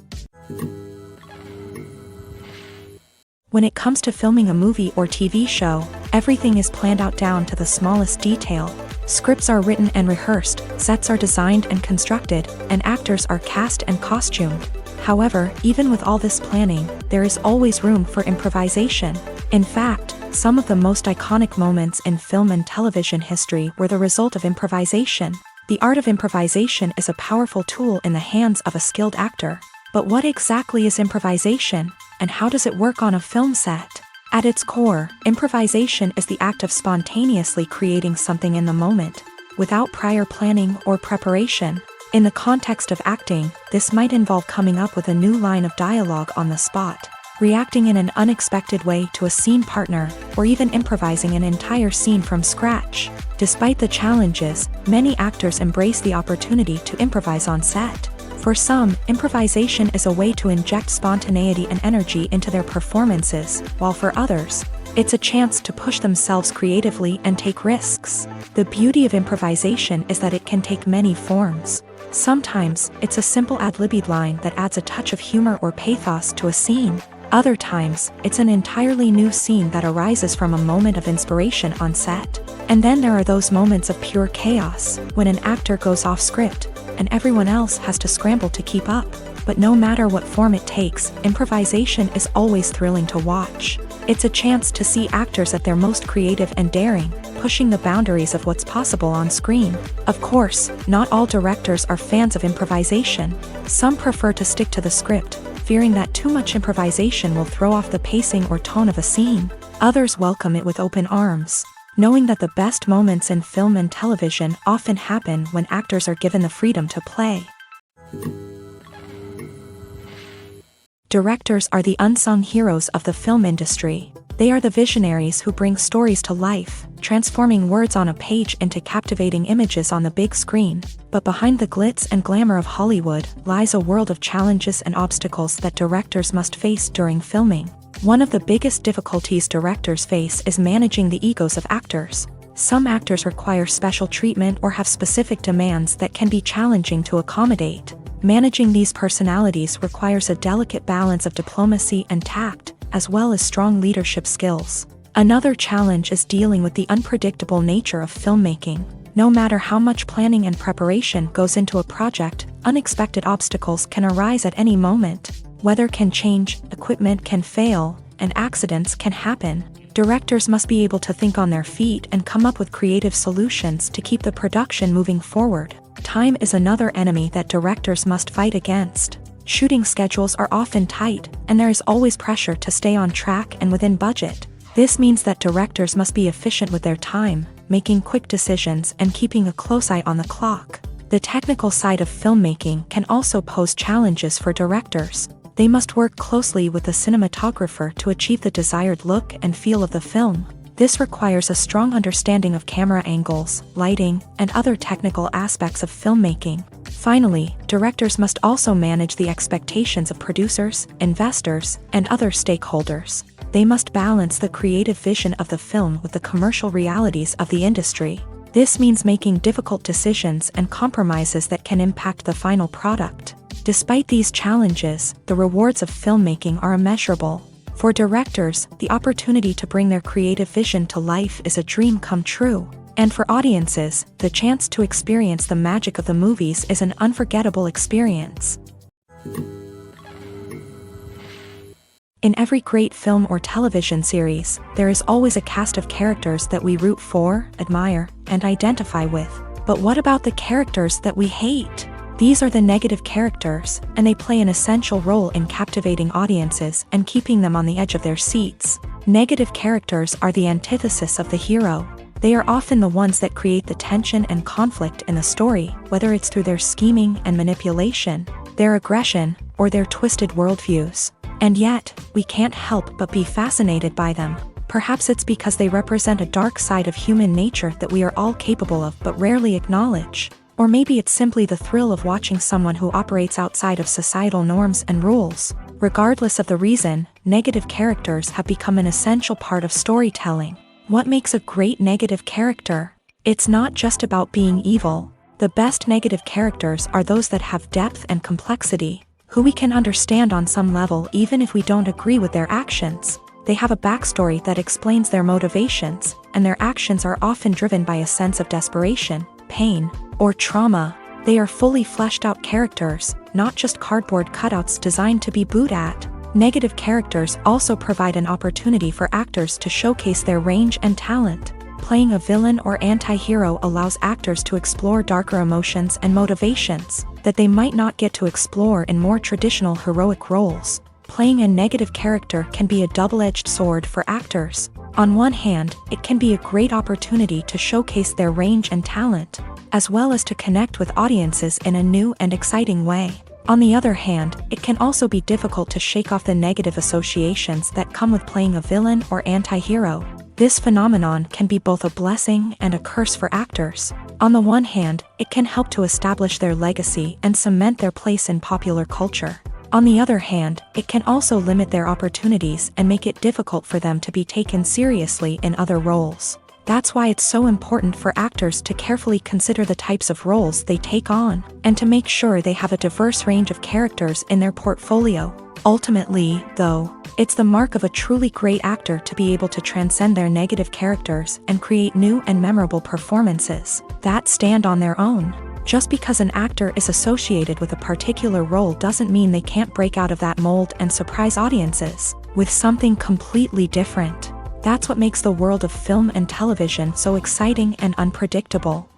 When it comes to filming a movie or TV show, everything is planned out down to the smallest detail. Scripts are written and rehearsed, sets are designed and constructed, and actors are cast and costumed. However, even with all this planning, there is always room for improvisation. In fact, some of the most iconic moments in film and television history were the result of improvisation. The art of improvisation is a powerful tool in the hands of a skilled actor. But what exactly is improvisation, and how does it work on a film set? At its core, improvisation is the act of spontaneously creating something in the moment, without prior planning or preparation. In the context of acting, this might involve coming up with a new line of dialogue on the spot, reacting in an unexpected way to a scene partner, or even improvising an entire scene from scratch. Despite the challenges, many actors embrace the opportunity to improvise on set. For some, improvisation is a way to inject spontaneity and energy into their performances, while for others, it's a chance to push themselves creatively and take risks. The beauty of improvisation is that it can take many forms. Sometimes, it's a simple ad-libbed line that adds a touch of humor or pathos to a scene. Other times, it's an entirely new scene that arises from a moment of inspiration on set. And then there are those moments of pure chaos, when an actor goes off script, and everyone else has to scramble to keep up. But no matter what form it takes, improvisation is always thrilling to watch. It's a chance to see actors at their most creative and daring, pushing the boundaries of what's possible on screen. Of course, not all directors are fans of improvisation. Some prefer to stick to the script, fearing that too much improvisation will throw off the pacing or tone of a scene. Others welcome it with open arms, knowing that the best moments in film and television often happen when actors are given the freedom to play. Directors are the unsung heroes of the film industry. They are the visionaries who bring stories to life, transforming words on a page into captivating images on the big screen. But behind the glitz and glamour of Hollywood lies a world of challenges and obstacles that directors must face during filming. One of the biggest difficulties directors face is managing the egos of actors. Some actors require special treatment or have specific demands that can be challenging to accommodate. Managing these personalities requires a delicate balance of diplomacy and tact, as well as strong leadership skills. Another challenge is dealing with the unpredictable nature of filmmaking. No matter how much planning and preparation goes into a project, unexpected obstacles can arise at any moment. Weather can change, equipment can fail, and accidents can happen. Directors must be able to think on their feet and come up with creative solutions to keep the production moving forward. Time is another enemy that directors must fight against. Shooting schedules are often tight, and there is always pressure to stay on track and within budget. This means that directors must be efficient with their time, making quick decisions and keeping a close eye on the clock. The technical side of filmmaking can also pose challenges for directors. They must work closely with the cinematographer to achieve the desired look and feel of the film. This requires a strong understanding of camera angles, lighting, and other technical aspects of filmmaking. Finally, directors must also manage the expectations of producers, investors, and other stakeholders. They must balance the creative vision of the film with the commercial realities of the industry. This means making difficult decisions and compromises that can impact the final product. Despite these challenges, the rewards of filmmaking are immeasurable. For directors, the opportunity to bring their creative vision to life is a dream come true. And for audiences, the chance to experience the magic of the movies is an unforgettable experience. In every great film or television series, there is always a cast of characters that we root for, admire, and identify with. But what about the characters that we hate? These are the negative characters, and they play an essential role in captivating audiences and keeping them on the edge of their seats. Negative characters are the antithesis of the hero. They are often the ones that create the tension and conflict in the story, whether it's through their scheming and manipulation, their aggression, or their twisted worldviews. And yet, we can't help but be fascinated by them. Perhaps it's because they represent a dark side of human nature that we are all capable of but rarely acknowledge. Or maybe it's simply the thrill of watching someone who operates outside of societal norms and rules. Regardless of the reason, negative characters have become an essential part of storytelling. What makes a great negative character? It's not just about being evil. The best negative characters are those that have depth and complexity, who we can understand on some level even if we don't agree with their actions. They have a backstory that explains their motivations, and their actions are often driven by a sense of desperation, pain, or trauma. They are fully fleshed out characters, not just cardboard cutouts designed to be booed at. Negative characters also provide an opportunity for actors to showcase their range and talent. Playing a villain or anti-hero allows actors to explore darker emotions and motivations that they might not get to explore in more traditional heroic roles. Playing a negative character can be a double-edged sword for actors. On one hand, it can be a great opportunity to showcase their range and talent, as well as to connect with audiences in a new and exciting way. On the other hand, it can also be difficult to shake off the negative associations that come with playing a villain or anti-hero. This phenomenon can be both a blessing and a curse for actors. On the one hand, it can help to establish their legacy and cement their place in popular culture. On the other hand, it can also limit their opportunities and make it difficult for them to be taken seriously in other roles. That's why it's so important for actors to carefully consider the types of roles they take on, and to make sure they have a diverse range of characters in their portfolio. Ultimately, though, it's the mark of a truly great actor to be able to transcend their negative characters and create new and memorable performances that stand on their own. Just because an actor is associated with a particular role doesn't mean they can't break out of that mold and surprise audiences with something completely different. That's what makes the world of film and television so exciting and unpredictable.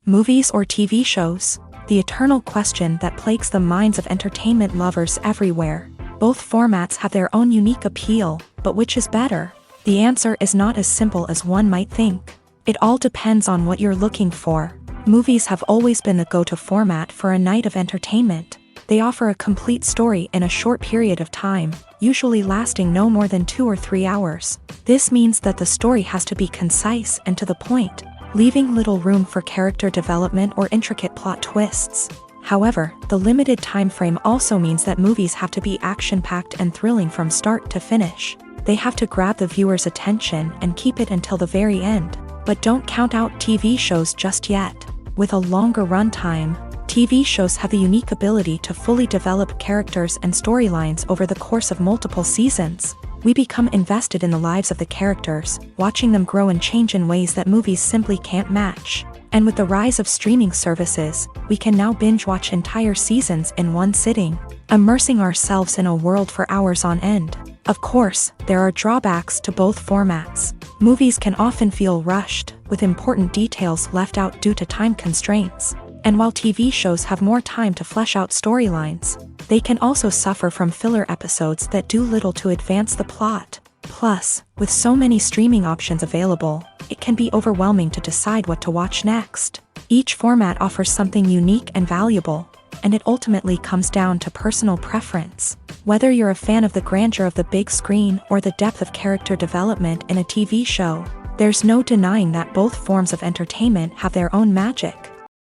Movies or TV shows? The eternal question that plagues the minds of entertainment lovers everywhere. Both formats have their own unique appeal, but which is better? The answer is not as simple as one might think. It all depends on what you're looking for. Movies have always been the go-to format for a night of entertainment. They offer a complete story in a short period of time, usually lasting no more than 2 or 3 hours. This means that the story has to be concise and to the point, leaving little room for character development or intricate plot twists. However, the limited time frame also means that movies have to be action-packed and thrilling from start to finish. They have to grab the viewer's attention and keep it until the very end. But don't count out TV shows just yet. With a longer runtime, TV shows have the unique ability to fully develop characters and storylines over the course of multiple seasons. We become invested in the lives of the characters, watching them grow and change in ways that movies simply can't match. And with the rise of streaming services, we can now binge-watch entire seasons in one sitting, immersing ourselves in a world for hours on end. Of course, there are drawbacks to both formats. Movies can often feel rushed, with important details left out due to time constraints. And while TV shows have more time to flesh out storylines, they can also suffer from filler episodes that do little to advance the plot. Plus, with so many streaming options available, it can be overwhelming to decide what to watch next. Each format offers something unique and valuable, and it ultimately comes down to personal preference. Whether you're a fan of the grandeur of the big screen or the depth of character development in a TV show, there's no denying that both forms of entertainment have their own magic.